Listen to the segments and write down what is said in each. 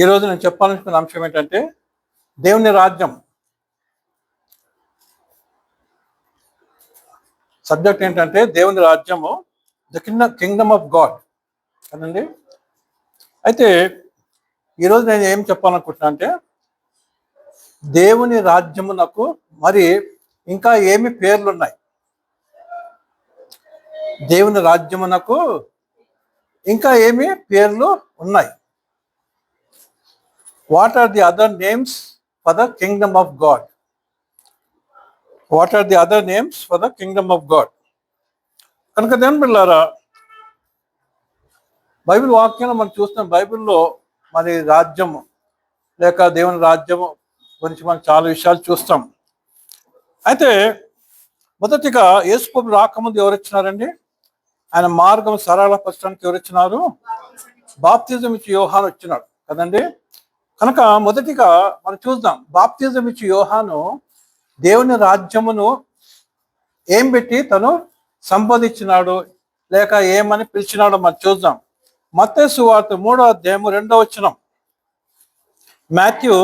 ఈరోజు నేను చెప్పాలనుకున్న అంశం ఏంటంటే దేవుని రాజ్యం. సబ్జెక్ట్ ఏంటంటే దేవుని రాజ్యము, ద కింగ్డమ్ ఆఫ్ గాడ్ కదండి. అయితే ఈరోజు నేను ఏం చెప్పాలనుకుంటున్నా అంటే దేవుని రాజ్యమునకు మరి ఇంకా ఏమి పేర్లు ఉన్నాయి? దేవుని రాజ్యమునకు ఇంకా ఏమి పేర్లు ఉన్నాయి? What are the other names for the kingdom of God? What are the other names for the kingdom of God? కనుక దేవుని బిడ్డలారా, బైబిల్ వాక్యంలో మనం చూస్తున్నాం. బైబిల్లో మరి రాజ్యము లేక దేవుని రాజ్యము గురించి మనం చాలా విషయాలు చూస్తాం. అయితే మొదటిగా యేసు ప్రభు రాకముందు ఎవరు వచ్చినారండి? ఆయన మార్గం సరళపరచడానికి ఎవరు వచ్చినారు? బాప్తిజం ఇచ్చి యోహాను వచ్చినాడు కదండి. కనుక మొదటిగా మనం చూద్దాం, బాప్తిజం ఇచ్చి యోహాను దేవుని రాజ్యమును ఏం పెట్టి తను సంబోధించినాడు లేక ఏమని పిలిచినాడో మనం చూద్దాం. మత్తయి సువార్త 3వ అధ్యాయము 2వ వచనం. మాథ్యూ,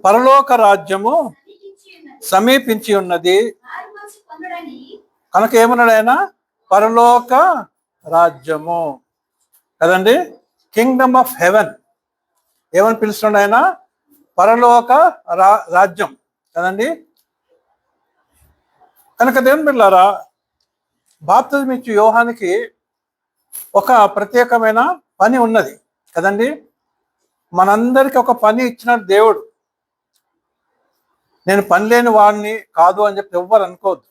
పరలోక రాజ్యము సమీపించి ఉన్నది. కనుక ఏమన్నాడు ఆయన? పరలోక రాజ్యము కదండి, కింగ్డమ్ ఆఫ్ హెవెన్. ఏమని పిలుస్తున్నాడు ఆయన? పరలోక రాజ్యం కదండి. కనుక దేవుని బిడ్డలారా, బాప్తిజం ఇచ్చే యోహానికి ఒక ప్రత్యేకమైన పని ఉన్నది కదండి. మనందరికి ఒక పని ఇచ్చినాడు దేవుడు. నేను పని లేని వాడిని కాదు అని చెప్పి ఎవ్వరు అనుకోవద్దు.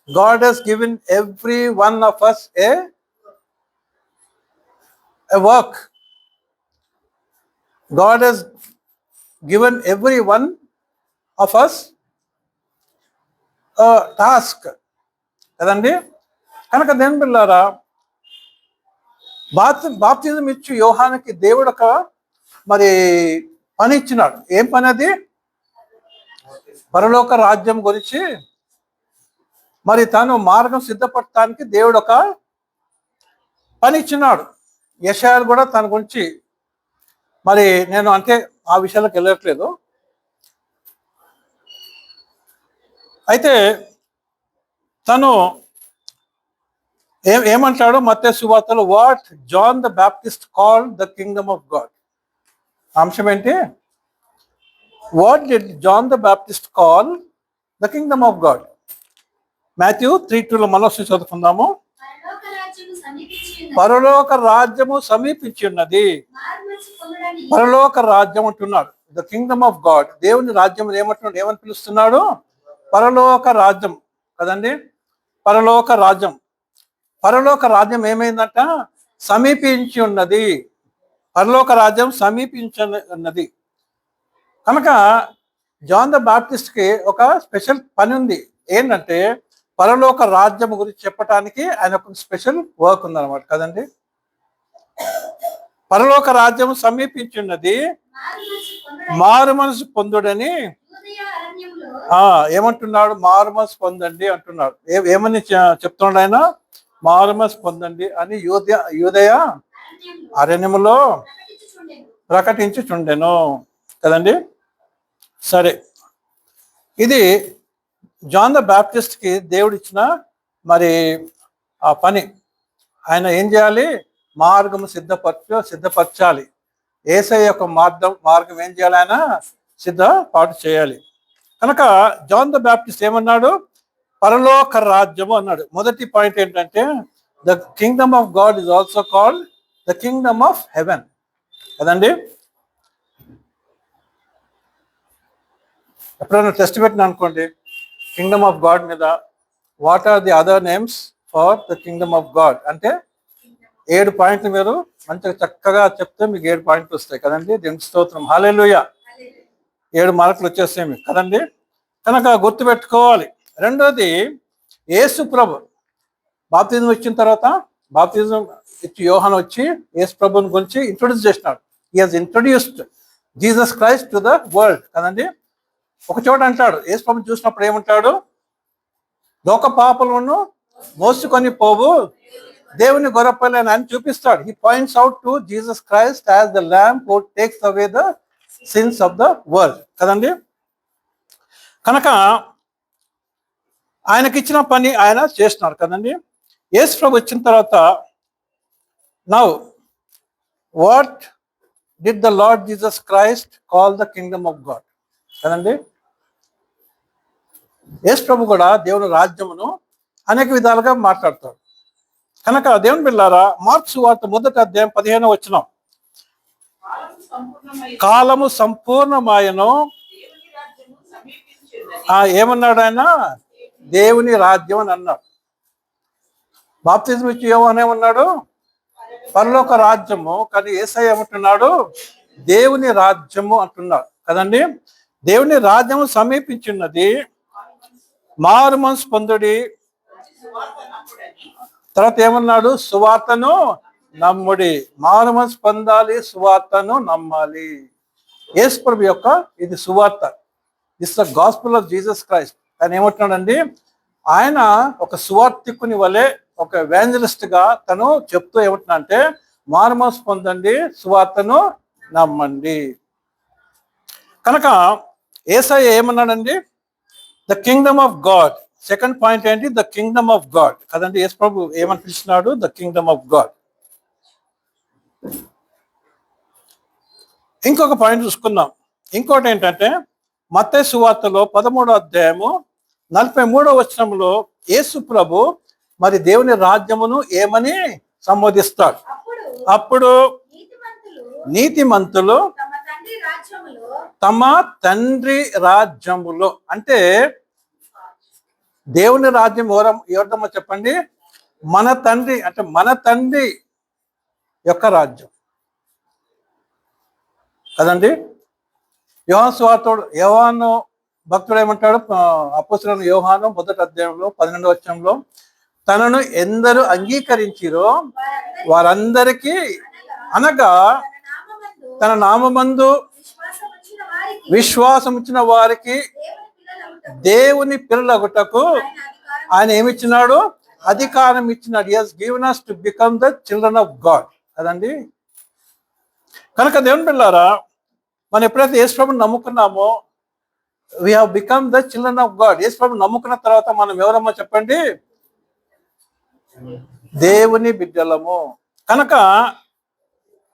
God has given every one of us a work. God has given every one of us a task కదండి. కనుక దేవుని బిడ్డలారా, బాప్తిజం ఇచ్చి యోహానికి దేవుడు ఒక మరి పని ఇచ్చినాడు. ఏం పని అది? పరలోక రాజ్యం గురించి మరి తను మార్గం సిద్ధపడటానికి దేవుడు ఒక పని ఇచ్చినాడు. యెషయాలు కూడా తన గురించి మరి నేను అంటే ఆ విషయాలకు వెళ్ళట్లేదు. అయితే తను ఏమంటాడు మత్తయి సువార్తలో? What John the Baptist called the kingdom of God. అంశం ఏంటి? What did John the Baptist call the kingdom of God? Matthew 3:2 మనస్సు చదువుకుందాము. పరలోక రాజ్యము సమీపించి ఉన్నది. పరలోక రాజ్యం అంటున్నాడు, ద కింగ్డమ్ ఆఫ్ గాడ్. దేవుని రాజ్యం ఏమంటున్నాడు? ఏమని పిలుస్తున్నాడు? పరలోక రాజ్యం కదండి. పరలోక రాజ్యం. పరలోక రాజ్యం ఏమైందంట? సమీపించి ఉన్నది. పరలోక రాజ్యం సమీపించి ఉన్నది. కనుక జాన్ ద బాప్టిస్ట్కి ఒక స్పెషల్ పని ఉంది. ఏంటంటే పరలోక రాజ్యం గురించి చెప్పడానికి ఆయన ఒక స్పెషల్ వర్క్ ఉందన్నమాట కదండి. పరలోక రాజ్యం సమీపించున్నది, మారు మనసు పొందుడని ఏమంటున్నాడు? మారు మనసు పొందండి అంటున్నాడు. ఏమని చెప్తున్నాడు ఆయన? మారు మనసు పొందండి అని యూదయ అరణ్యములో ప్రకటించుచుండెను కదండి. సరే, ఇది జాన్ ద బ్యాప్టిస్ట్కి దేవుడు ఇచ్చిన మరి ఆ పని. ఆయన ఏం చేయాలి? మార్గము సిద్ధపరచాలి. యేసయ్య యొక్క మార్గం ఏం చేయాలి? ఆయన సిద్ధపాటు చేయాలి. కనుక జాన్ ద బ్యాప్టిస్ట్ ఏమన్నాడు? పరలోక రాజ్యము అన్నాడు. మొదటి పాయింట్ ఏంటంటే the kingdom of God is also called the kingdom of heaven కదండి. ఎప్పుడైనా టెస్ట్ పెట్టినా అనుకోండి కింగ్డమ్ ఆఫ్ గాడ్ మీద, what are the other names for the kingdom of God అంటే 7 పాయింట్లు మీరు మంచిగా చక్కగా చెప్తే మీకు 7 పాయింట్లు వస్తాయి కదండి. దేవునికి స్తోత్రం, హల్లెలూయా. 7 మార్కులు వచ్చేస్తాయి మీకు కదండి. కనుక గుర్తుపెట్టుకోవాలి. రెండోది, యేసు ప్రభు బాప్తిజం ఇచ్చిన తర్వాత, బాప్తిజం ఇచ్చి యోహాను వచ్చి యేసు ప్రభుని గురించి ఇంట్రొడ్యూస్ చేసినాడు. He has introduced Jesus Christ to the world కదండి. ఒక చోట అంటాడు, యేసు ప్రభుని చూసినప్పుడు ఏమంటాడు? లోక పాపలను మోసుకొని పోవు దేవుని గొర్రెపిల్ల అని ఆయన చూపిస్తాడు. He points out to Jesus Christ as the lamb who takes away the sins of the world కదండి. కనుక ఆయనకి ఇచ్చిన పని ఆయన చేస్తున్నారు కదండి. యేసు ప్రభు వచ్చిన తర్వాత now what did the lord Jesus Christ call the kingdom of God కదండి. యేసు ప్రభు కూడా దేవుని రాజ్యమును అనేక విధాలుగా మాట్లాడతాడు. కనుక దేవుని బిడ్డలారా, మార్కు సువార్త 1వ అధ్యాయం 15వ వచనం, కాలము సంపూర్ణమాయను. ఏమన్నాడు ఆయన? దేవుని రాజ్యం అని అన్నాడు. బాప్తిజం ఇచ్చి యోహాను ఏమన్నాడు? పరలోక రాజ్యము. కానీ యేసయ్య ఏమంటున్నాడు? దేవుని రాజ్యము అంటున్నాడు కదండి. దేవుని రాజ్యము సమీపించున్నది, మారు మనసు పొందుడి. తర్వాత ఏమన్నాడు? సువార్తను నమ్ముడి. మారు మనసు పొందాలి, సువార్తను నమ్మాలి. యేసు ప్రభు యొక్క ఇది సువార్త, this the gospel of Jesus Christ. ఆయన ఏమంటున్నాడండి? ఆయన ఒక సువార్తికుని వలె, ఒక ఎవాంజలిస్ట్ గా తను చెప్తూ ఏమంటున్నా అంటే, మారు మనసు పొందండి, సువార్తను నమ్మండి. కనుక యేసయ్య ఏమన్నాడండి? The kingdom of God. Second point ఏంటి? ద కింగ్డమ్ ఆఫ్ గాడ్ కదండి. యేసు ప్రభు ఏమని పిలిచినాడు? The kingdom of God. ఇంకొక పాయింట్ చూసుకుందాం. ఇంకోటి ఏంటంటే, మత్తయి సువార్తలో 13వ అధ్యాయము 43వ వచనంలో యేసు ప్రభు మరి దేవుని రాజ్యమును ఏమని సంబోధిస్తాడు? అప్పుడు నీతిమంతులు తమ తండ్రి రాజ్యములో, అంటే దేవుని రాజ్యం ఎవరిదమ్మా చెప్పండి? మన తండ్రి, అంటే మన తండ్రి యొక్క రాజ్యం కదండి. యోహాను సువార్తుడు, యోహాను భక్తుడు ఏమంటాడు? అపోస్తలుడైన యోహాను 1వ అధ్యాయంలో 12వ వచనంలో, తనను ఎందరు అంగీకరించిరో వారందరికీ, అనగా తన నామమందు విశ్వాసం ఇచ్చిన వారికి దేవుని పిల్లలగుటకు ఆయన ఏమిచ్చినాడు? అధికారం ఇచ్చినాడు. He has given us to become the children of God కదండి. కనుక దేవుని పిల్లారా, మనం ఎప్పుడైతే యేసు ప్రభువుని నమ్ముకున్నామో, we have become the children of God. యేసు ప్రభువుని నమ్ముకున్న తర్వాత మనం ఎవరమ్మా చెప్పండి? దేవుని బిడ్డలము. కనుక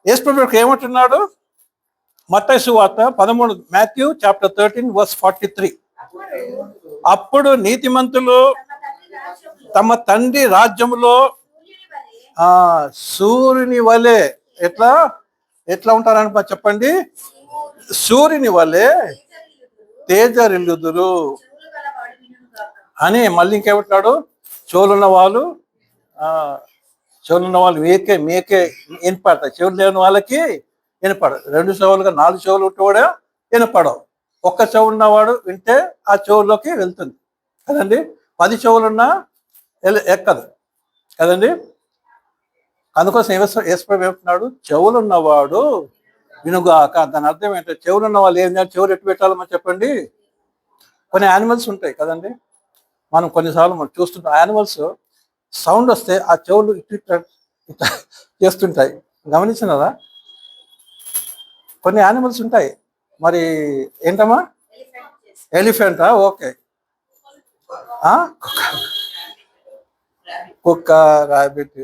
యేసు ప్రభువు ఏమంటున్నాడు? మత్తయి సువార్త 13, మాథ్యూ చాప్టర్ 13 వర్స్ 43, అప్పుడు నీతిమంతులు తమ తండ్రి రాజ్యములో సూర్యుని వలె ఎట్లా ఎట్లా ఉంటారని చెప్పండి? సూర్యుని వలె తేజరిల్లుదురు అని. మళ్ళీ ఇంకేమంటున్నాడు? చెవులున్న వాళ్ళు మీకే వినపడతాయి, చెవులు లేని వాళ్ళకి వినపడదు. 2 చెవులుగా 4 చెవులు ఉంటే కూడా వినపడవు. ఒక్క చెవు ఉన్నవాడు వింటే ఆ చెవుల్లోకి వెళ్తుంది కదండి. 10 చెవులున్నా ఎక్కదు కదండి. అందుకోసం యేసు ప్రభు ఏమంటున్నాడు? చెవులున్నవాడు వినుగాక. దాని అర్థం ఏంటంటే, చెవులున్న వాళ్ళు ఏం చేయాలి? చెవులు ఎట్టు పెట్టాలమ్మా చెప్పండి? కొన్ని యానిమల్స్ ఉంటాయి కదండి, మనం కొన్నిసార్లు మనం చూస్తుంటాం. యానిమల్స్ సౌండ్ వస్తే ఆ చెవులు ఇట్లా చేస్తుంటాయి, గమనించినదా? కొన్ని యానిమల్స్ ఉంటాయి. మరి ఏంటమ్మా? ఎలిఫెంటా? ఓకే. కుక్క, రాబిట్,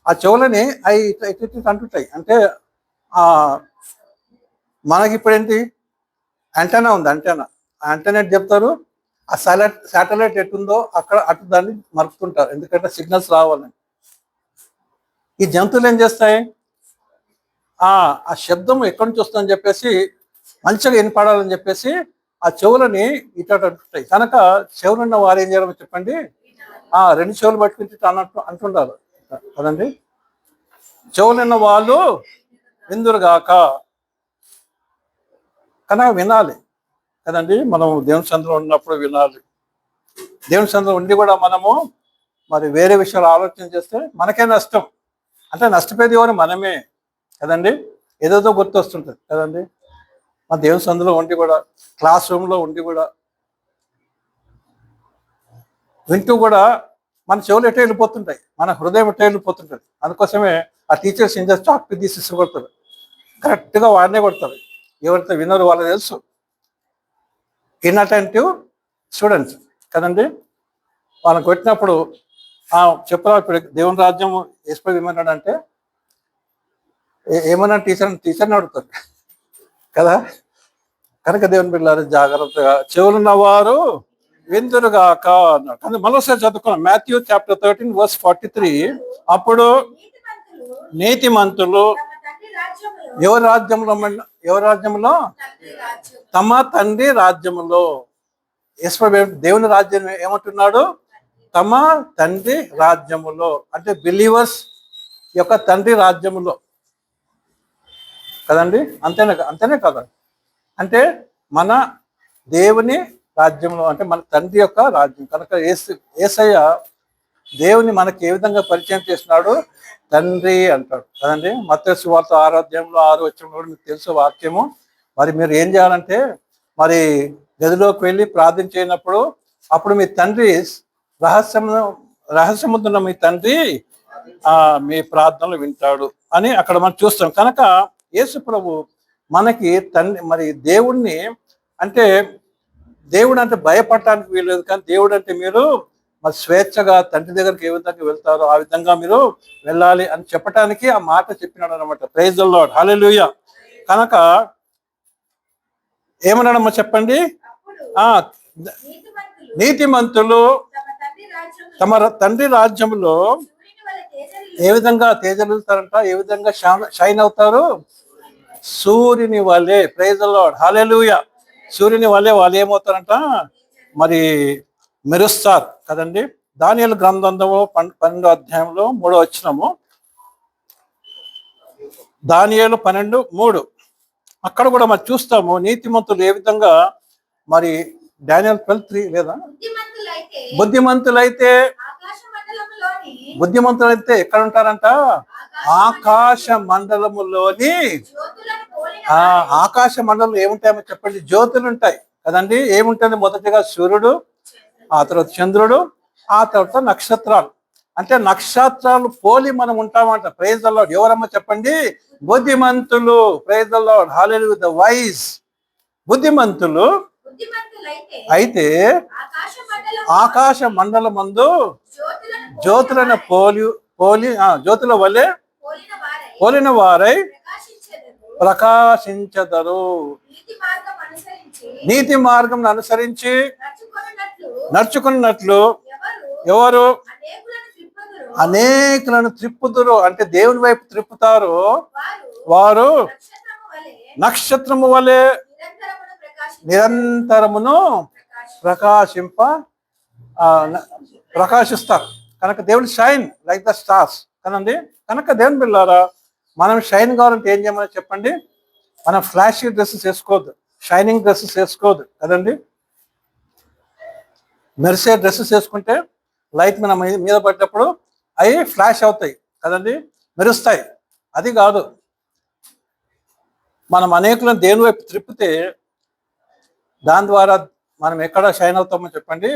ఆ చెవులని అవి ఇట్లా అంటుంటాయి. అంటే మనకి ఇప్పుడు ఏంటి? యాంటెనా ఉంది. యాంటెనా చెప్తారు, ఆ శాటిలైట్ ఎట్టుందో అటు దాన్ని మరుపుతుంటారు, ఎందుకంటే సిగ్నల్స్ రావాలని. ఈ జంతువులు ఏం చేస్తాయి? ఆ శబ్దం ఎక్కడి నుంచి వస్తుందని చెప్పేసి, మంచిగా వినపడాలని చెప్పేసి ఆ చెవులని ఇటు అంటుంటాయి. కనుక చెవులున్న వారు ఏం చేయాలో చెప్పండి? 2 చెవులు పట్టుకుంటే అంటుండాలి కదండి. చెవులున్న వాళ్ళు విందురుగాక. కనుక వినాలి కదండి. మనం దేవుని సన్నిధిలో ఉన్నప్పుడు వినాలి. దేవుని సన్నిధిలో ఉండి కూడా మనము మరి వేరే విషయాలు ఆలోచన చేస్తే మనకే నష్టం. అంటే నష్టపోయేది ఎవరు? మనమే కదండి. ఏదేదో గుర్తొస్తుంటుంది కదండి. మా దేవుని సన్నిధిలో ఉండి కూడా, క్లాస్ రూమ్లో ఉండి కూడా, వింటూ కూడా మన చెవులు ఎటో వెళ్ళిపోతుంటాయి, మన హృదయం ఎటో వెళ్ళిపోతుంటుంది. అందుకోసమే ఆ టీచర్స్ ఏం చేస్తారు, చాక్ తీసి ఇష్టపడతారు, కరెక్ట్గా వాడినే కొడతారు. ఎవరైతే వినరు వాళ్ళకి తెలుసు, ఇన్అటెంటివ్ స్టూడెంట్స్ కదండి. వాళ్ళని కొట్టినప్పుడు చెప్పరా ఇప్పుడు దేవుని రాజ్యం ఎస్పై ఏమన్నాడంటే ఏమన్నా టీచర్ని అడుగుతారు కదా. కనుక దేవుని బిడ్డలారా జాగ్రత్తగా చెవులున్న వారు విందురుగాక అన్నాడు. కానీ మరోసారి చదువుకున్నాం, మాథ్యూ చాప్టర్ 13:43. అప్పుడు నీతిమంతులు ఎవరి రాజ్యంలో, ఎవరి రాజ్యంలో? తమ తండ్రి రాజ్యములో. దేవుని రాజ్యం ఏమంటున్నాడు? తమ తండ్రి రాజ్యములో, అంటే బిలీవర్స్ యొక్క తండ్రి రాజ్యములో కదండి. అంతేనే కదా, అంటే మన దేవుని రాజ్యంలో, అంటే మన తండ్రి యొక్క రాజ్యం. కనుక యేసయ్య దేవుని మనకి ఏ విధంగా పరిచయం చేస్తున్నాడు? తండ్రి అంటాడు కదండి. మత్తయి సువార్త 6వ అధ్యాయంలో 6వ వచనంలో కూడా మీకు తెలుసు వాక్యము. మరి మీరు ఏం చేయాలంటే, మరి గదిలోకి వెళ్ళి ప్రార్థన చేయనప్పుడు అప్పుడు మీ తండ్రి రహస్యమున్న మీ తండ్రి మీ ప్రార్థనలు వింటాడు అని అక్కడ మనం చూస్తాం. కనుక యేసు ప్రభు మనకి తండ్రి, మరి దేవుణ్ణి అంటే దేవుడు అంటే భయపడటానికి వీల్లేదు, కానీ దేవుడు అంటే మీరు మరి స్వేచ్ఛగా తండ్రి దగ్గరికి ఏ విధంగా వెళ్తారో ఆ విధంగా మీరు వెళ్ళాలి అని చెప్పటానికి ఆ మాట చెప్పినాడు అనమాట. Praise the Lord, hallelujah. కనుక ఏమన్నాడమ్మా చెప్పండి? నీతిమంతులు తమ తండ్రి రాజ్యంలో ఏ విధంగా తేజలుతారంట, ఏ విధంగా షైన్ అవుతారు? సూర్యుని వలె. ప్రైజ్ ది లార్డ్, హల్లెలూయా. సూర్యుని వలె వాళ్ళు ఏమవుతారంట? మరి మెరుస్తారు కదండి. దానియేలు గ్రంథంలో 12వ అధ్యాయంలో 3వ వచనము, దానియేలు 12:3. అక్కడ కూడా మరి చూస్తాము నీతిమంతులు ఏ విధంగా, మరి డానియేల్ 12:3 లేదా, బుద్ధిమంతులైతే ఎక్కడ ఉంటారంట? ఆకాశ మండలములోని. ఆకాశ మండలం ఏముంటాయో చెప్పండి? జ్యోతులు ఉంటాయి కదండి. ఏముంటుంది? మొదటిగా సూర్యుడు, ఆ తర్వాత చంద్రుడు, ఆ తర్వాత నక్షత్రాలు. అంటే నక్షత్రాలు పోలి మనం ఉంటామంట. Praise the lord. ఎవరమ్మా చెప్పండి? బుద్ధిమంతులు. Praise the Lord, hallelujah. The wise, బుద్ధిమంతులు అయితే ఆకాశ మండలమందు జ్యోతులను జ్యోతుల వలె పోలిన వారై ప్రకాశించదరు. నీతి మార్గం అనుసరించి నడుచుకున్నట్లు ఎవరు అనేకులను త్రిప్పుదురు, అంటే దేవుని వైపు త్రిప్పుతారు, వారు నక్షత్రము వలె నిరంతరమును ప్రకాశిస్తారు. కనుక దేవుడు షైన్ లైక్ ద స్టార్స్ కదండి. కనుక దేవుని బిడ్డలారా, మనం షైన్ కావాలంటే ఏం చేయమని చెప్పండి? మనం ఫ్లాషీ డ్రెస్సెస్ వేసుకోవద్దు, షైనింగ్ డ్రెస్సెస్ వేసుకోవద్దు కదండి. మెరిసే డ్రెస్సెస్ వేసుకుంటే లైట్ మన మీద పడ్డప్పుడు అవి ఫ్లాష్ అవుతాయి కదండి, మెరుస్తాయి. అది కాదు, మనం అనేకులను దేవుని వైపు త్రిప్పితే దాని ద్వారా మనం ఎక్కడ షైన్ అవుతామో చెప్పండి?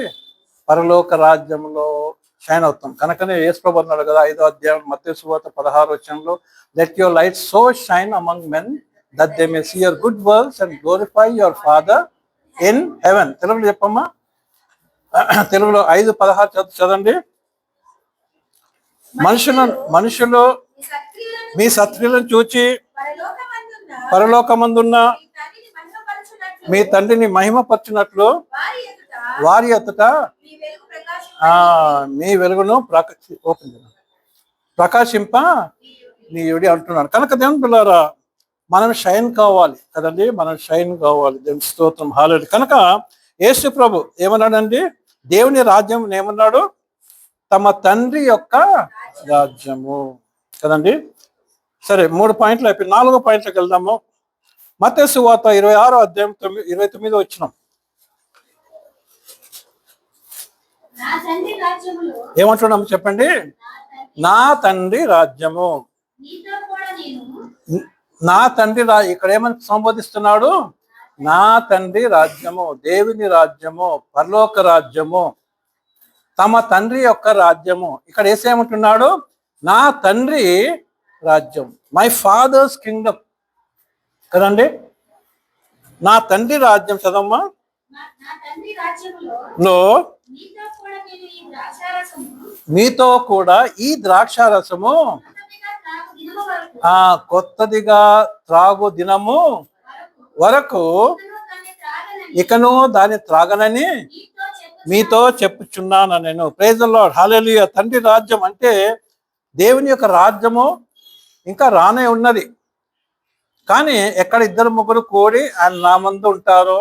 పరలోక రాజ్యంలో షైన్ అవుతాం. కనుకనే యేసు ప్రభువు అన్నాడు కదా 5వ అధ్యాయం మత్తయి సువార్త 16వ వచనంలో, let your light so shine among men that they may see your good works and glorify your father in heaven. తెలుగులో చెప్పమ్మా, తెలుగులో 5:16 చదవండి. మనుషులు మీ సత్క్రియలను చూచి పరలోకమందున్న మీ తండ్రిని మహిమపరచునట్లు వారి ఎదుట మీ వెలుగును ప్రకాశింప నీయుడి అంటున్నాడు. కనుక దేవుని పిల్లారా, మనం షైన్ కావాలి కదండి, మనం షైన్ కావాలి. దేవుని స్తోత్రం, హల్లెలూయా. కనుక యేసు ప్రభు ఏమన్నాడండి? దేవుని రాజ్యం ఏమన్నాడు? తమ తండ్రి యొక్క రాజ్యము కదండి. సరే, 3 పాయింట్లు అయిపోయి 4వ పాయింట్లోకి వెళ్దాము. మత్తయి సువార్త 26వ అధ్యాయం 29వ వచనం ఏమంటున్నాము చెప్పండి? నా తండ్రి రాజ్యము. నా తండ్రి ఇక్కడ ఏమని సంబోధిస్తున్నాడు? నా తండ్రి రాజ్యము, దేవుని రాజ్యము, పరలోక రాజ్యము. తమ తండ్రి యొక్క రాజ్యము. ఇక్కడ ఏసేమంటున్నాడు? నా తండ్రి రాజ్యం, మై ఫాదర్స్ కింగ్డమ్ కదండి. నా తండ్రి రాజ్యం చదమ్మా. లో మీతో కూడా ఈ ద్రాక్షారసము కొత్తదిగా త్రాగు దినము వరకు ఇకను దాన్ని త్రాగనని మీతో చెప్పుచున్నాను నేను. ప్రైజ్ ది లార్డ్, హల్లెలూయా. తండ్రి రాజ్యం అంటే దేవుని యొక్క రాజ్యము ఇంకా రానే ఉన్నది. కానీ ఎక్కడ ఇద్దరు ముగ్గురు కూడి ఆయన నామందు ఉంటారో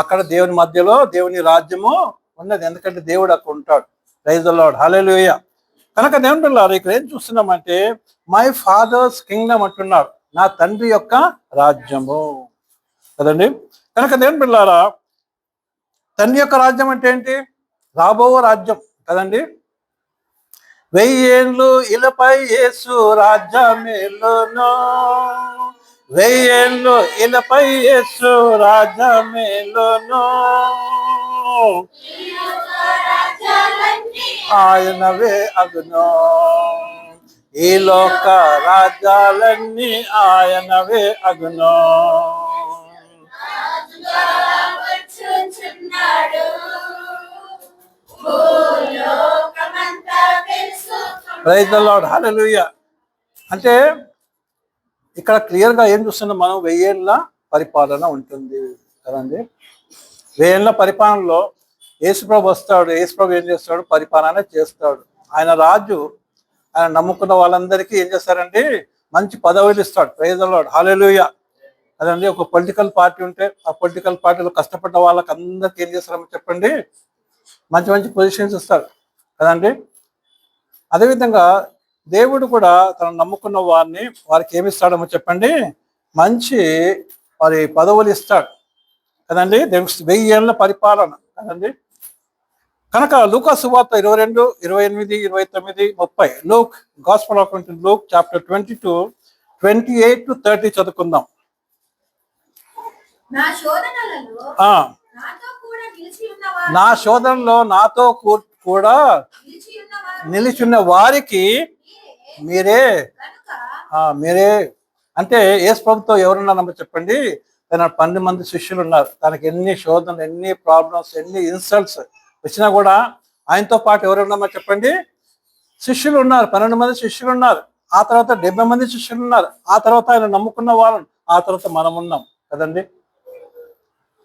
అక్కడ దేవుని మధ్యలో దేవుని రాజ్యము ఉన్నది. ఎందుకంటే దేవుడు అక్కడ ఉంటాడు. Praise the Lord, hallelujah. కనుక దేవుని పిల్లలు ఇక్కడ ఏం చూస్తున్నామంటే మై ఫాదర్స్ కింగ్డమ్ అంటున్నాడు, నా తండ్రి యొక్క రాజ్యము కదండి. కనుక దేవుని పిల్లారా, తండ్రి యొక్క రాజ్యం అంటే ఏంటి? రాబో రాజ్యం కదండి. 1000 ఏళ్ళు ఇలపై యేసు రాజ్యమేలును, 1000 ఏళ్ళు ఇలపై యేసు రాజ్యమేలును, ఆయనవే అగును, ఈ లోక రాజ్యాలన్నీ ఆయనవే అగును. ప్రైజ్ ది లార్డ్, హల్లెలూయా. అంటే ఇక్కడ క్లియర్గా ఏం చూస్తున్నాం మనం? 1000 ఏళ్ళ పరిపాలన ఉంటుంది కదండి. 1000 ఏళ్ళ పరిపాలనలో యేసుప్రభు వస్తాడు. యేసుప్రభు ఏం చేస్తాడు? పరిపాలన చేస్తాడు. ఆయన రాజు. ఆయన నమ్ముకున్న వాళ్ళందరికీ ఏం చేస్తారండి? మంచి పదవులు ఇస్తాడు. ప్రైజ్ ది లార్డ్, హల్లెలూయా. అదండి, ఒక పొలిటికల్ పార్టీ ఉంటే ఆ పొలిటికల్ పార్టీలో కష్టపడ్డ వాళ్ళకి అందరికి ఏం చేస్తారని చెప్పండి? మంచి మంచి పొజిషన్స్ ఇస్తారు కదండి. అదేవిధంగా దేవుడు కూడా తను నమ్ముకున్న వారికి ఏమి ఇస్తాడమో చెప్పండి? మంచి వారి పదవులు ఇస్తాడు కదండి. 1000 ఏళ్ళ పరిపాలన కదండి. కనుక లూకా సువార్త 22, 28, 29, 30, Luke gospel of Luke chapter 22, 28 to 30 చదువుకుందాం. నా శోధనలో నాతో కూడా నిలిచున్న వారికి మీరే అంటే యేసు ప్రభుతో ఎవరున్నారో చెప్పండి? తన 12 మంది శిష్యులు ఉన్నారు. తనకి ఎన్ని శోధనలు, ఎన్ని ప్రాబ్లమ్స్, ఎన్ని ఇన్సల్ట్స్ వచ్చినా కూడా ఆయనతో పాటు ఎవరున్నామో చెప్పండి? శిష్యులు ఉన్నారు. 12 మంది శిష్యులు ఉన్నారు. ఆ తర్వాత 70 మంది శిష్యులు ఉన్నారు. ఆ తర్వాత ఆయన నమ్ముకున్న వాళ్ళని, ఆ తర్వాత మనం ఉన్నాం కదండి.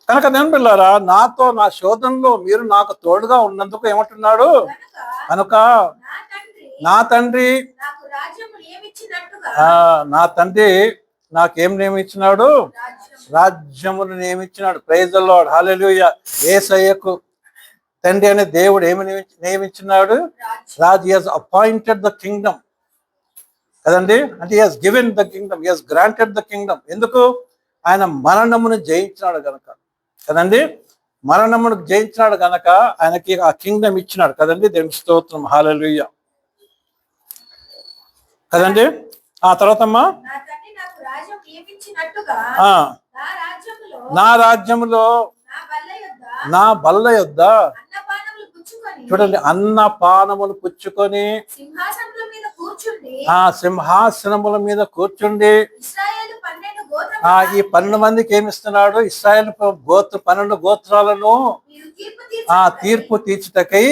కనుక నేను పిల్లారా, నాతో నా శోధనలో మీరు నాకు తోడుగా ఉన్నందుకు ఏమంటున్నాడు? కనుక నా తండ్రి నాకేం నియమించినాడు? రాజ్యమును నియమించినాడు. Praise the Lord, hallelujah. యేసయ్యకు తండ్రి అనే దేవుడు ఏమి నియమించినాడు? రాజ్. He has appointed the kingdom కదండి. అంటే he has given the kingdom, he has granted the kingdom. ఎందుకు? ఆయన మరణమును జయించినాడు కనుక కదండి. మరణమును జయించినాడు కనుక ఆయనకి ఆ కింగ్డమ్ ఇచ్చినాడు కదండి. దేవుని స్తోత్రం, హల్లెలూయా కదండి. ఆ తర్వాత అమ్మా, నా రాజ్యములో నా బల్ల యొద్ద చూడండి, అన్న పానములు పుచ్చుకొని ఆ సింహాసనముల మీద కూర్చుండి ఈ 12 మందికి ఏమిస్తున్నాడు? ఇశ్రాయేలు 12 గోత్రాలను తీర్పు తీర్చుటకై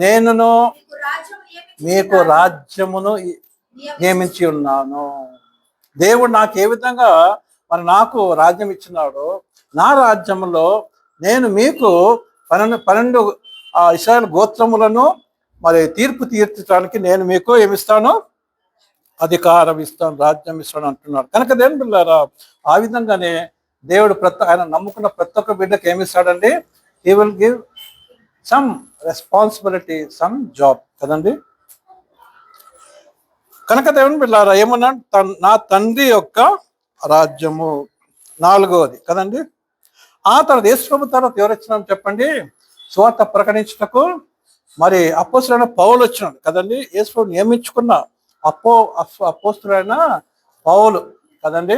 నేనును మీకు రాజ్యమును నియమించి ఉన్నాను. దేవుడు నాకు ఏ విధంగా నాకు రాజ్యం ఇచ్చినాడో, నా రాజ్యంలో నేను మీకు 12 ఇశ్రాయేలు గోత్రములను తీర్పు తీర్చడానికి నేను మీకు ఏమిస్తాను? అధికారం ఇస్తాను, రాజ్యం ఇస్తాను అంటున్నాడు. కనుక దేవుని బిడ్డలారా, ఆ విధంగానే దేవుడు ఆయన నమ్ముకున్న ప్రతి ఒక్క బిడ్డకి ఏమిస్తాడండి? He will give some responsibility, some job కదండి. కనుక దేవుని బిడ్డలారా ఏమన్నాడు? నా తండ్రి యొక్క రాజ్యము 4వది కదండి. ఆ తర్వాత యేసు ప్రభు తర్వాత ఎవరు వచ్చినారు చెప్పండి? సువార్త ప్రకటించుటకు అపోస్తలుడైన పౌలు వచ్చినాడు కదండి. యేసు ప్రభు నియమించుకున్న అపోస్తలుడైన పౌలు కదండి.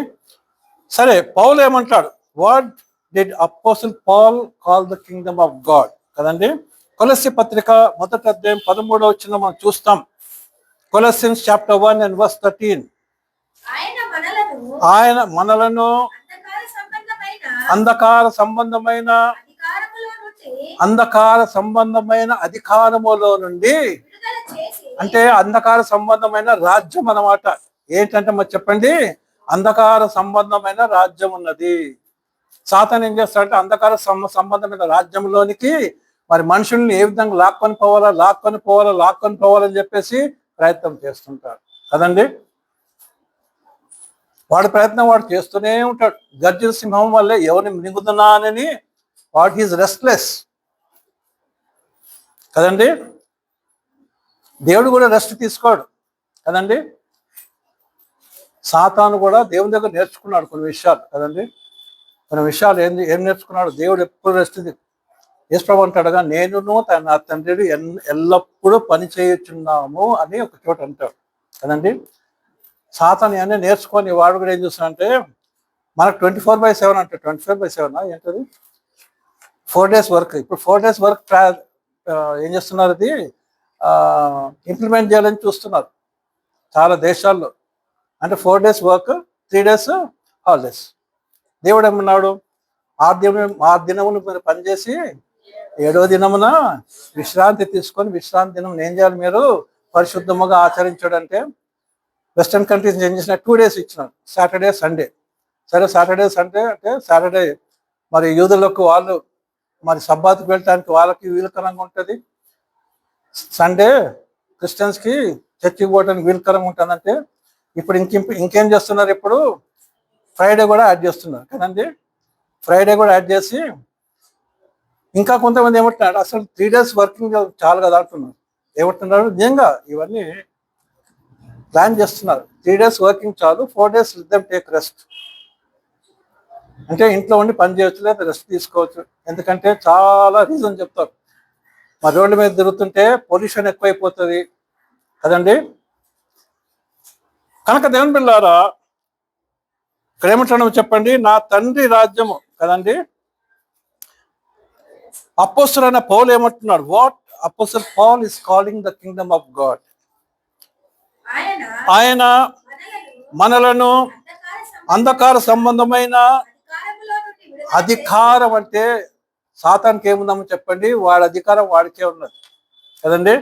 సరే, పౌలు ఏమంటాడు? What did apostle Paul call the kingdom of God కదండి. కొలస్సీ పత్రిక 1వ అధ్యాయం 13వ వచనం మనం చూస్తాం. Colossians chapter 1 and verse 13. ఆయన మనలను అంధకార సంబంధమైన అధికారములో నుండి, అంటే అంధకార సంబంధమైన రాజ్యం అన్నమాట. ఏంటంటే మరి చెప్పండి, అంధకార సంబంధమైన రాజ్యం ఉన్నది. సాతాను ఏం చేస్తాడంటే అంధకార సంబంధమైన రాజ్యంలోనికి మరి మనుషుల్ని ఏ విధంగా లాక్కొని పోవాలని చెప్పేసి ప్రయత్నం చేస్తుంటాడు కదండి. వాడి ప్రయత్నం వాడు చేస్తూనే ఉంటాడు. గర్జన సింహం వల్లే ఎవరిని మింగుతున్నానని వాడు హీజ్ రెస్ట్లెస్ కదండి. దేవుడు కూడా రెస్ట్ తీసుకోడు కదండి. సాతాను కూడా దేవుని దగ్గర నేర్చుకున్నాడు కొన్ని విషయాలు కదండి. కొన్ని విషయాలు ఏం నేర్చుకున్నాడు? దేవుడు ఎప్పుడు రెస్ట్ యేసుప్రభు అంటాడుగా, నేనును నా తండ్రి ఎల్లప్పుడూ పని చేయుచున్నాము అని ఒక చోట అంటాడు కదండి. సాతాను అన్నీ నేర్చుకొని వాడు కూడా ఏం చేస్తున్నాడంటే మనకు 24/7 అంటే 24/7 ఏంటది 4 days వర్క్. ఇప్పుడు 4 days వర్క్ ఏం చేస్తున్నారు, అది ఇంప్లిమెంట్ చేయాలని చూస్తున్నారు చాలా దేశాల్లో. అంటే 4 days వర్క్, 3 days హాలిడేస్. దేవుడు ఏమన్నాడు, 6 దినములు మీరు పనిచేసి 7వ దినమున విశ్రాంతి తీసుకొని, విశ్రాంతి దినం ఏం చేయాలి, మీరు పరిశుద్ధముగా ఆచరించాడంటే వెస్టర్న్ కంట్రీస్ ఏం చేసిన 2 days ఇచ్చినారు, సాటర్డే సండే. సరే సాటర్డే సండే అంటే సాటర్డే మరి యూదులకు వాళ్ళు మరి సబ్బాతుకు వెళ్ళటానికి వాళ్ళకి వీలుకరంగా ఉంటుంది, సండే క్రిస్టియన్స్కి చర్చికి పోవడానికి వీలుకరంగా ఉంటుందంటే ఇప్పుడు ఇంకేం చేస్తున్నారు, ఇప్పుడు ఫ్రైడే కూడా యాడ్ చేస్తున్నారు కదండి. ఫ్రైడే కూడా యాడ్ చేసి ఇంకా కొంతమంది ఏమంటున్నారు, అసలు 3 days వర్కింగ్ చాలు కదా అంటున్నారు. ఏమంటున్నారు, నిజంగా ఇవన్నీ ప్లాన్ చేస్తున్నారు. 3 days వర్కింగ్ చాలు, 4 days టేక్ రెస్ట్. అంటే ఇంట్లో ఉండి పని చేయొచ్చు, లేదా రెస్ట్ తీసుకోవచ్చు. ఎందుకంటే చాలా రీజన్ చెప్తారు. మా రోడ్ల మీద తిరుగుతుంటే పొల్యూషన్ ఎక్కువైపోతుంది కదండి. కనుక దేవుని బిడ్డలారా ఇక్కడ ఏమంటున్నాము చెప్పండి, నా తండ్రి రాజ్యము కదండి. అపోస్తలుడైన పౌలు ఏమంటున్నాడు, what apostle Paul is calling the kingdom of God. ఆయన మనలను అంధకార సంబంధమైన అధికారం, అంటే సాతానికి ఏముందామో చెప్పండి, వాడి అధికారం వాడికే ఉన్నది కదండి.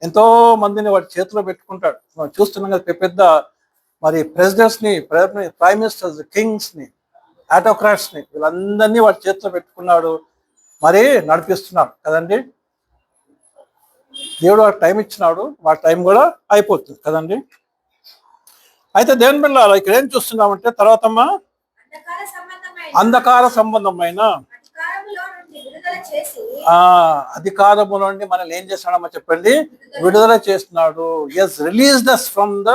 ఎంతో మందిని వాడి చేతిలో పెట్టుకుంటాడు. మనం చూస్తున్నాం కదా, పెద్ద మరి ప్రెసిడెంట్స్ని, ప్రైమ్ మినిస్టర్స్, కింగ్స్ని, ఆటోక్రాట్స్ని, వీళ్ళందరినీ వాడి చేతిలో పెట్టుకున్నాడు, మరి నడిపిస్తున్నాడు కదండి. దేవుడు వాడు టైం ఇచ్చినాడు, వాడి టైం కూడా అయిపోతుంది కదండి. అయితే దేవుని బిడ్డలారా ఇక్కడ ఏం చూస్తున్నామంటే తర్వాతమ్మా అంధకార సంబంధమైన అధికారము నుండి మనల్ని ఏం చేస్తున్నాడమ్మా చెప్పండి, విడుదల చేస్తున్నాడు. Yes, release us from the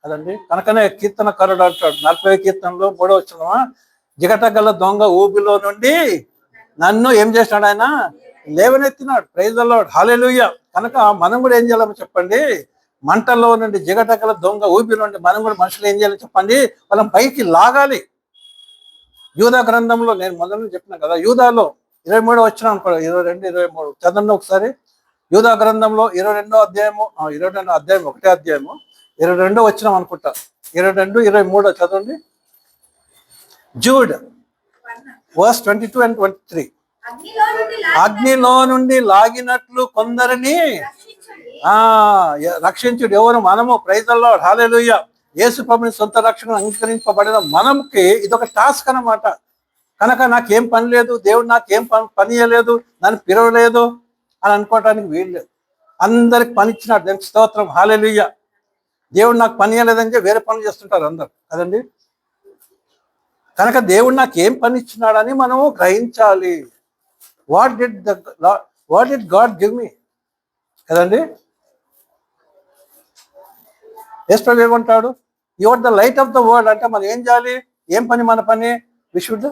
కదండి. కనుకనే కీర్తనకారుడు అంటాడు 40వ కీర్తనలో 3వ వచనమా, జిగటగల దొంగ ఊబిలో నుండి నన్ను ఏం చేసినాడు, ఆయన లేవనెత్తినాడు. Praise the Lord, hallelujah. కనుక మనం కూడా ఏం చేయాలో చెప్పండి, మంటల్లో నుండి, జిగటగల దొంగ ఊబి నుండి మనం కూడా మనుషులు ఏం చేయాలో చెప్పండి, వాళ్ళని పైకి లాగాలి. యూదా గ్రంథంలో నేను మొదలు చెప్పిన కదా, యూదాలో 23వ వచనం అనుకో, 22, 23 చదవండి ఒకసారి. యూదా గ్రంథంలో 22వ అధ్యాయము, 22వ అధ్యాయం, 1వ అధ్యాయము 22వ వచనం అనుకుంటా, 22, 23 చదవండి. Jude verse 22 and 23. అగ్నిలో నుండి లాగినట్లు కొందరిని రక్షించుడు. ఎవరు? మనము. ప్రైజ్ ద లార్డ్, హల్లెలూయా. యేసు ప్రభుని సొంత రక్షణ అంగీకరింపబడిన మనకి ఇదొక టాస్క్ అన్నమాట. కనుక నాకేం పని లేదు, దేవుడు నాకేం పని చేయలేదు, నన్ను పిలవలేదు అని అనుకోవటానికి వీలు లేదు. అందరికి పని ఇచ్చినాడు, దేవునికి స్తోత్రం, హల్లెలూయా. దేవుడు నాకు పని చేయలేదని చెప్పి వేరే పనులు చేస్తుంటారు అందరు కదండి. కనుక దేవుడు నాకు ఏం పని ఇచ్చినాడని మనము గ్రహించాలి. What did God give me కదండి. యేసు ప్రభు ఏమంటాడు, you are the light of the world. అంటే మనం ఏం చేయాలి, ఏం పని మన పని, we should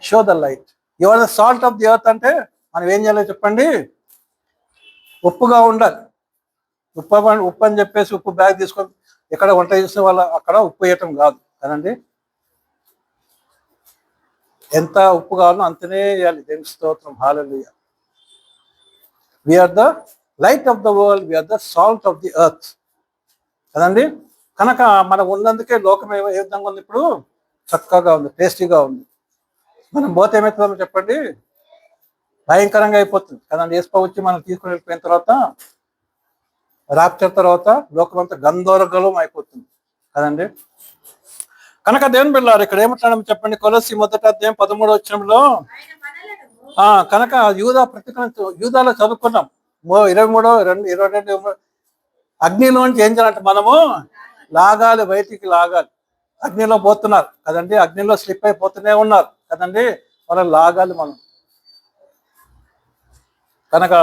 show the light. You are the salt of the earth. అంటే మనం ఏం చేయాలో చెప్పండి, ఉప్పుగా ఉండాలి. ఉప్పు అని చెప్పేసి ఉప్పు బ్యాగ్ తీసుకొని ఎక్కడ వంట చేసిన వాళ్ళ అక్కడ ఉప్పు వేయటం కాదు కదండి. ఎంత ఉప్పు కావాలో అంతనే వేయాలి. దేవునికి స్తోత్రం, hallelujah. We are the light of the world, we are the salt of the earth కదండి. కనుక మనం ఉన్నందుకే లోకం ఏ విధంగా ఉంది ఇప్పుడు, చక్కగా ఉంది, టేస్టీగా ఉంది. మనం పోతే ఏమవుతుందో చెప్పండి, భయంకరంగా అయిపోతుంది కదండి. యేసు వచ్చి మనం తీసుకుని వెళ్ళిపోయిన తర్వాత, రాప్చర్ తర్వాత లోకం అంతా గందరగోళం అయిపోతుంది కదండి. కనుక దేవుని బిడ్డలారా, ఇక్కడ ఏమంటున్నాడు చెప్పండి, కొలస్సీ 1:13 కనుక యూదా యూదాలో చదువుకున్నాం 23:22 అగ్నిలోంచి ఏం చేయాలంటే మనము లాగాలి, బయటికి లాగాలి. అగ్నిలో పోతున్నారు కదండి, అగ్నిలో స్లిప్ అయిపోతూనే ఉన్నారు కదండి, మనం లాగాలి మనం. కనుక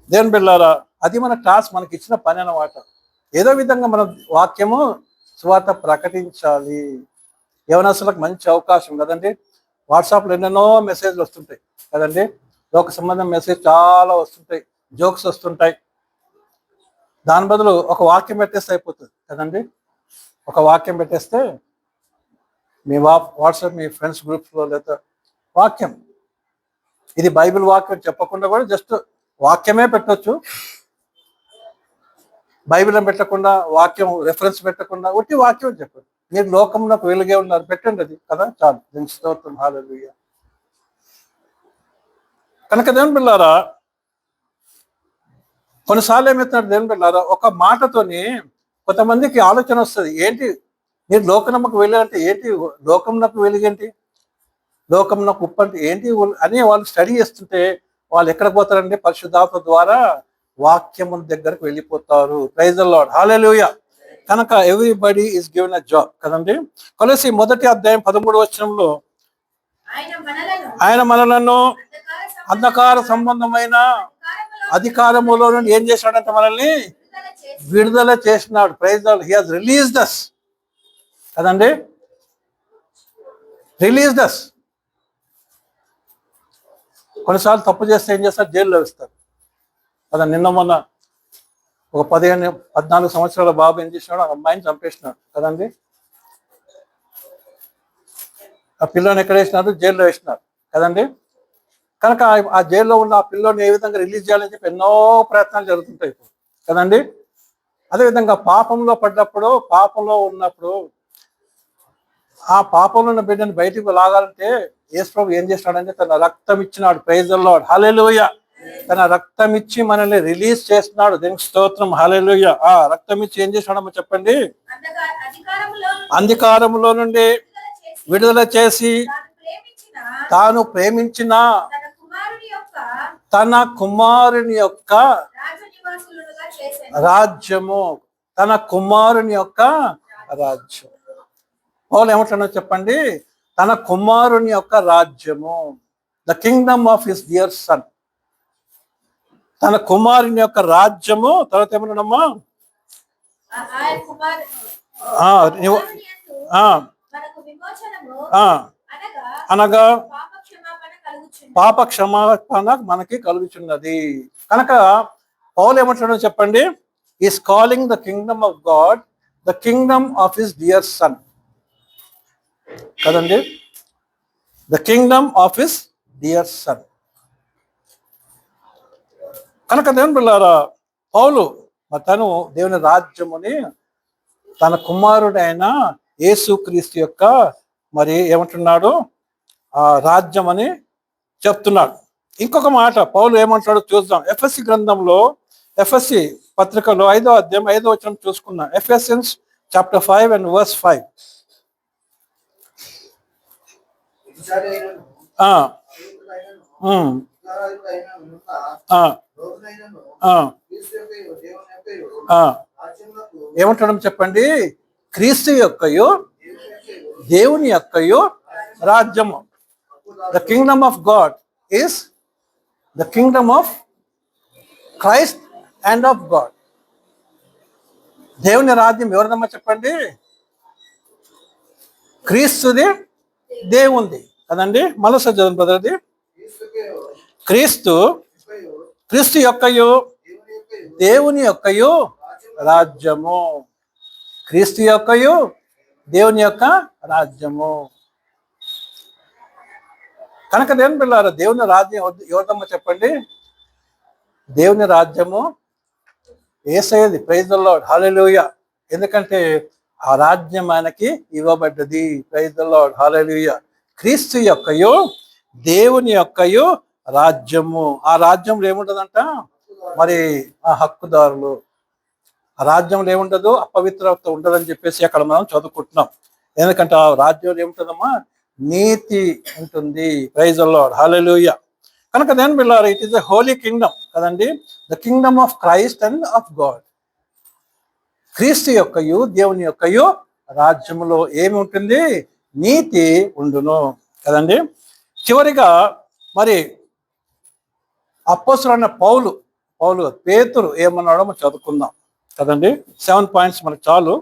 దేవుని బిడ్డలారా, అది మన టాస్క్, మనకి ఇచ్చిన పని అన్నమాట. ఏదో విధంగా మనం వాక్యము సువార్త ప్రకటించాలి. యవనస్తులకు మంచి అవకాశం కదండి. వాట్సాప్లో ఎన్నెన్నో మెసేజ్లు వస్తుంటాయి కదండి, లోక సంబంధం మెసేజ్ చాలా వస్తుంటాయి, జోక్స్ వస్తుంటాయి. దాని బదులు ఒక వాక్యం పెట్టేస్తే అయిపోతుంది కదండి. ఒక వాక్యం పెట్టేస్తే మీ వాట్సాప్, మీ ఫ్రెండ్స్ గ్రూప్స్లో లేదా వాక్యం, ఇది బైబిల్ వాక్యం చెప్పకుండా కూడా జస్ట్ వాక్యమే పెట్టవచ్చు. బైబిల్ పెట్టకుండా, వాక్యం రెఫరెన్స్ పెట్టకుండా ఒట్టి వాక్యం చెప్పండి. మీరు లోకంలో వెలుగే ఉన్నారు, పెట్టండి అది కదా, చాలు. దీని స్తోత్రం, హల్లెలూయా. కనుక దేవుని బిడ్డలారా, కొన్నిసార్లు ఏమవుతున్నారు దేవుని బిడ్డలారా, ఒక మాటతోని కొంతమందికి ఆలోచన వస్తుంది, ఏంటి మీరు లోకనమ్మకు వెళ్ళారంటే ఏంటి, లోకంలోకి వెలుగేంటి, లోకంలోకి ఉప్పు అంటే ఏంటి అని వాళ్ళు స్టడీ చేస్తుంటే వాళ్ళు ఎక్కడ పోతారంటే పరిశుద్ధాత్మ ద్వారా వాక్యము దగ్గరకు వెళ్ళిపోతారు. Praise the Lord, hallelujah. కనుక everybody is given a job కదండి. కొలస్సీ 1:13 ఆయన మనలను అంధకార సంబంధమైన అధికారములో నుండి ఏం చేశాడంటే మనల్ని విడుదల చేసినాడు. Praise the Lord, he has released us కదండి, రిలీజ్డ్ us. కొన్నిసార్లు తప్పు చేస్తే ఏం చేస్తారు, జైల్లో వేస్తారు కదా. నిన్న మొన్న ఒక 14 సంవత్సరాల బాబు ఏం చేసినాడు, ఆ అమ్మాయిని చంపేసినాడు కదండి. ఆ పిల్లని ఎక్కడ వేసినారు, జైల్లో వేసినారు కదండి. కనుక ఆ జైల్లో ఉన్న ఆ పిల్లని ఏ విధంగా రిలీజ్ చేయాలని చెప్పి ఎన్నో ప్రయత్నాలు జరుగుతుంటాయి కదండి. అదేవిధంగా పాపంలో పడ్డప్పుడు, పాపంలో ఉన్నప్పుడు ఆ పాపంలో ఉన్న బిడ్డని బయటికి లాగాలంటే యేసు ప్రభు ఏం చేసినాడంటే తన రక్తం ఇచ్చినాడు. ప్రైజ్ ది లార్డ్, హల్లెలూయా. తన రక్తం ఇచ్చి మనల్ని రిలీజ్ చేస్తున్నాడు. దీనికి స్తోత్రం, హల్లెలూయా. ఆ రక్తం ఇచ్చి ఏం చేసినాడో చెప్పండి, అంధకారములో నుండి విడుదల చేసి తాను ప్రేమించిన తన కుమారుని యొక్క రాజ్యము, తన కుమారుని యొక్క రాజ్యం. పౌలు ఏమంటున్నాడో చెప్పండి, తన కుమారుని యొక్క రాజ్యము, the kingdom of his dear sun. తన కుమారుని యొక్క రాజ్యము. తర్వాత ఏమన్నాడమ్మా, అనగా పాప క్షమాపణ మనకి కలుగుచున్నది. కనుక పౌలు ఏమంటున్నాడో చెప్పండి, is calling the kingdom of God the kingdom of his dear son కదండి, the kingdom of his dear son. కనుక దేవుని బిడ్డలారా, పౌలు తను దేవుని రాజ్యముని తన కుమారుడైన యేసుక్రీస్తు యొక్క మరి ఏమంటున్నాడు, ఆ రాజ్యం అని చెప్తున్నాడు. ఇంకొక మాట పౌలు ఏమంటాడో చూద్దాం. ఎఫెసీ గ్రంథంలో, ఎఫెసీ పత్రికలో 5వ అధ్యాయం 5వ వచనం చూసుకున్నాం. Ephesians chapter 5 and verse 5. ఏమంటాడు చెప్పండి, క్రీస్తు యొక్కయు దేవుని యొక్కయు రాజ్యము. The kingdom of God is the kingdom of Christ and of God. దేవుని రాజ్యం ఎవరిదమ్మా చెప్పండి, క్రీస్తుది, దేవుంది కదండి. మరోసారి చదవండి బ్రదర్ది. క్రీస్తు యొక్కయు దేవుని యొక్కయు రాజ్యము, క్రీస్తు యొక్కయు దేవుని యొక్క రాజ్యము. కనుక దేవుని బిడ్డలారా, దేవుని రాజ్యం ఎవరిదమ్మా చెప్పండి, దేవుని రాజ్యము యేసయ్యది. ప్రైజ్ ద లార్డ్, హల్లెలూయా. ఎందుకంటే ఆ రాజ్యం ఆయనకి ఇవ్వబడ్డది. ప్రైజ్ ద లార్డ్, హల్లెలూయా. క్రీస్తు యొక్కయు దేవుని యొక్కయు రాజ్యము. ఆ రాజ్యంలో ఏముంటదంట? మరి ఆ హక్కుదారులు. ఆ రాజ్యంలో ఏముండదు? అపవిత్రత ఉండదని చెప్పేసి అక్కడ మనం చదువుకుంటున్నాం. ఎందుకంటే ఆ రాజ్యంలో ఏముంటుందమ్మా? నీతి ఉంటుంది. Praise the Lord, hallelujah. కనుక దేని బిళ్ళారు, it is a holy kingdom కదండి. The kingdom of Christ and of God. క్రీస్తు యొక్కయు దేవుని యొక్కయు రాజ్యములో ఏమి ఉంటుంది? నీతి ఉండును కదండి. చివరిగా మరి అపోస్తలుడైన పౌలు పేతురు ఏమన్నాడో మనం చదువుకుందాం కదండి. 7 పాయింట్స్ మనకు చాలు.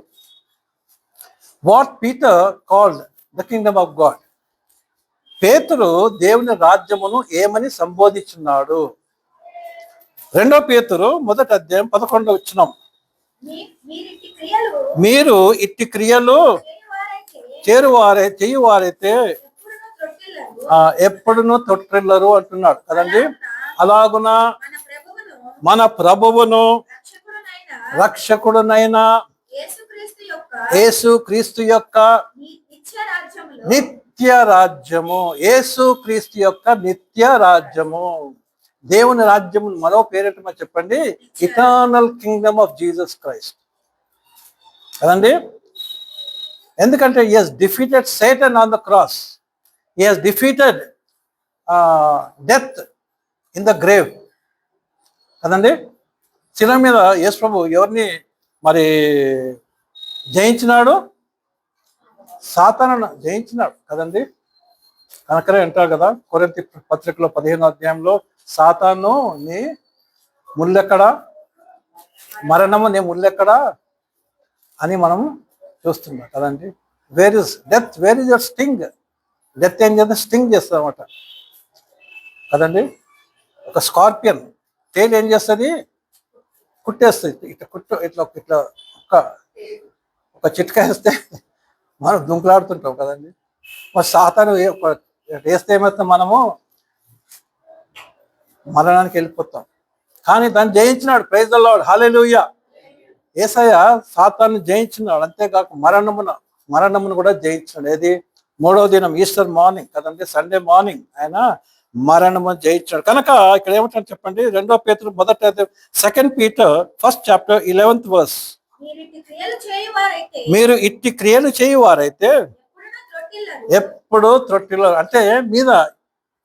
What Peter called the kingdom of God. పేతురు దేవుని రాజ్యమును ఏమని సంబోధించున్నాడు? 2 పేతురు 1:11 వచ్చినాం. మీరు ఇట్టి క్రియలు చేయువారైతే ఎప్పుడును తొట్టిల్లరు అంటున్నాడు కదండి. అలాగున మన ప్రభువును రక్షకుడునైన యేసు క్రీస్తు యొక్క నిత్య రాజ్యము. యేసు క్రీస్తు యొక్క నిత్య రాజ్యము. దేవుని రాజ్యము మరో పేరేంటో చెప్పండి? Eternal Kingdom of Jesus Christ కదండి. ఎందుకంటే he has defeated Satan on the cross. He has defeated death in the grave కదండి. శిల మీద యేసు ప్రభు ఎవరిని మరి జయించినాడు? సాతానును జయించినాడు కదండి. కనుకనే అంటారు కదా కొరింథీ పత్రికలో 15వ అధ్యాయంలో, సాతాను నీ ముల్లెక్కడా, మరణము నీ ముల్లెక్కడా అని మనం చూస్తున్నాం కదండి. Where is death, where is your sting. Death ఏం చేస్తే స్టింగ్ చేస్తుంది అన్నమాట కదండి. ఒక స్కార్పియన్ టైల్ ఏం చేస్తుంది? కుట్టేస్తుంది. ఇట్లా ఒక చిట్కా వేస్తే మనం దుంకులాడుతుంటాం కదండి. మరి సాతాను వేస్తే ఏమవుతాం? మనము మరణానికి వెళ్ళిపోతాం. కానీ దాన్ని జయించినాడు. ప్రైజ్ ద లార్డ్, హల్లెలూయా. యేసయ్య సాతాన్ని జయించినాడు. అంతేకాక మరణమును కూడా జయించినాడు. ఏది? 3వ దినం ఈస్టర్ మార్నింగ్ కదండి, సండే మార్నింగ్ ఆయన మరణము జయించాడు. కనుక ఇక్కడ ఏమంటారు చెప్పండి? 2 పేతురు 2 Peter 1st chapter 11th verse. మీరు ఇట్టి క్రియలు చేయువారైతే ఎప్పుడు త్రొట్టిల్లరు. అంటే మీద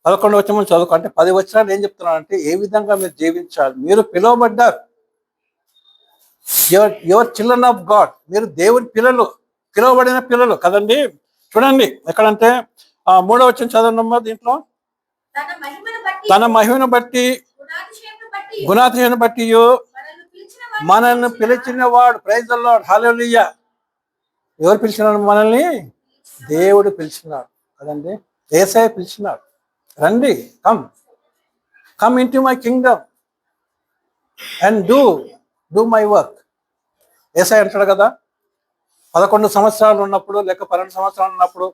11వ వచనం చదువుకో. అంటే 10 వచనాలు ఏం చెప్తున్నారంటే ఏ విధంగా మీరు జీవించాలి. మీరు పిలువబడ్డారు. Your children of God. మీరు దేవుని పిల్లలు, పిలువబడిన పిల్లలు కదండి. చూడండి ఎక్కడంటే 3వ వచనం చదవనమ్మా. దీంట్లో తన మహిమను బట్టి గుణాతిశయను బట్టి మనల్ని పిలిచిన వాడు. Praise the Lord, hallelujah. ఎవరు పిలిచినాడు మనల్ని? దేవుడు పిలిచినాడు కదండి. యేసయ్య పిలిచినాడు. రండి, come in to my kingdom and do my work. యేసయ్య అంటాడు కదా, 11 సంవత్సరాలు ఉన్నప్పుడు లేక 12 సంవత్సరాలు ఉన్నప్పుడు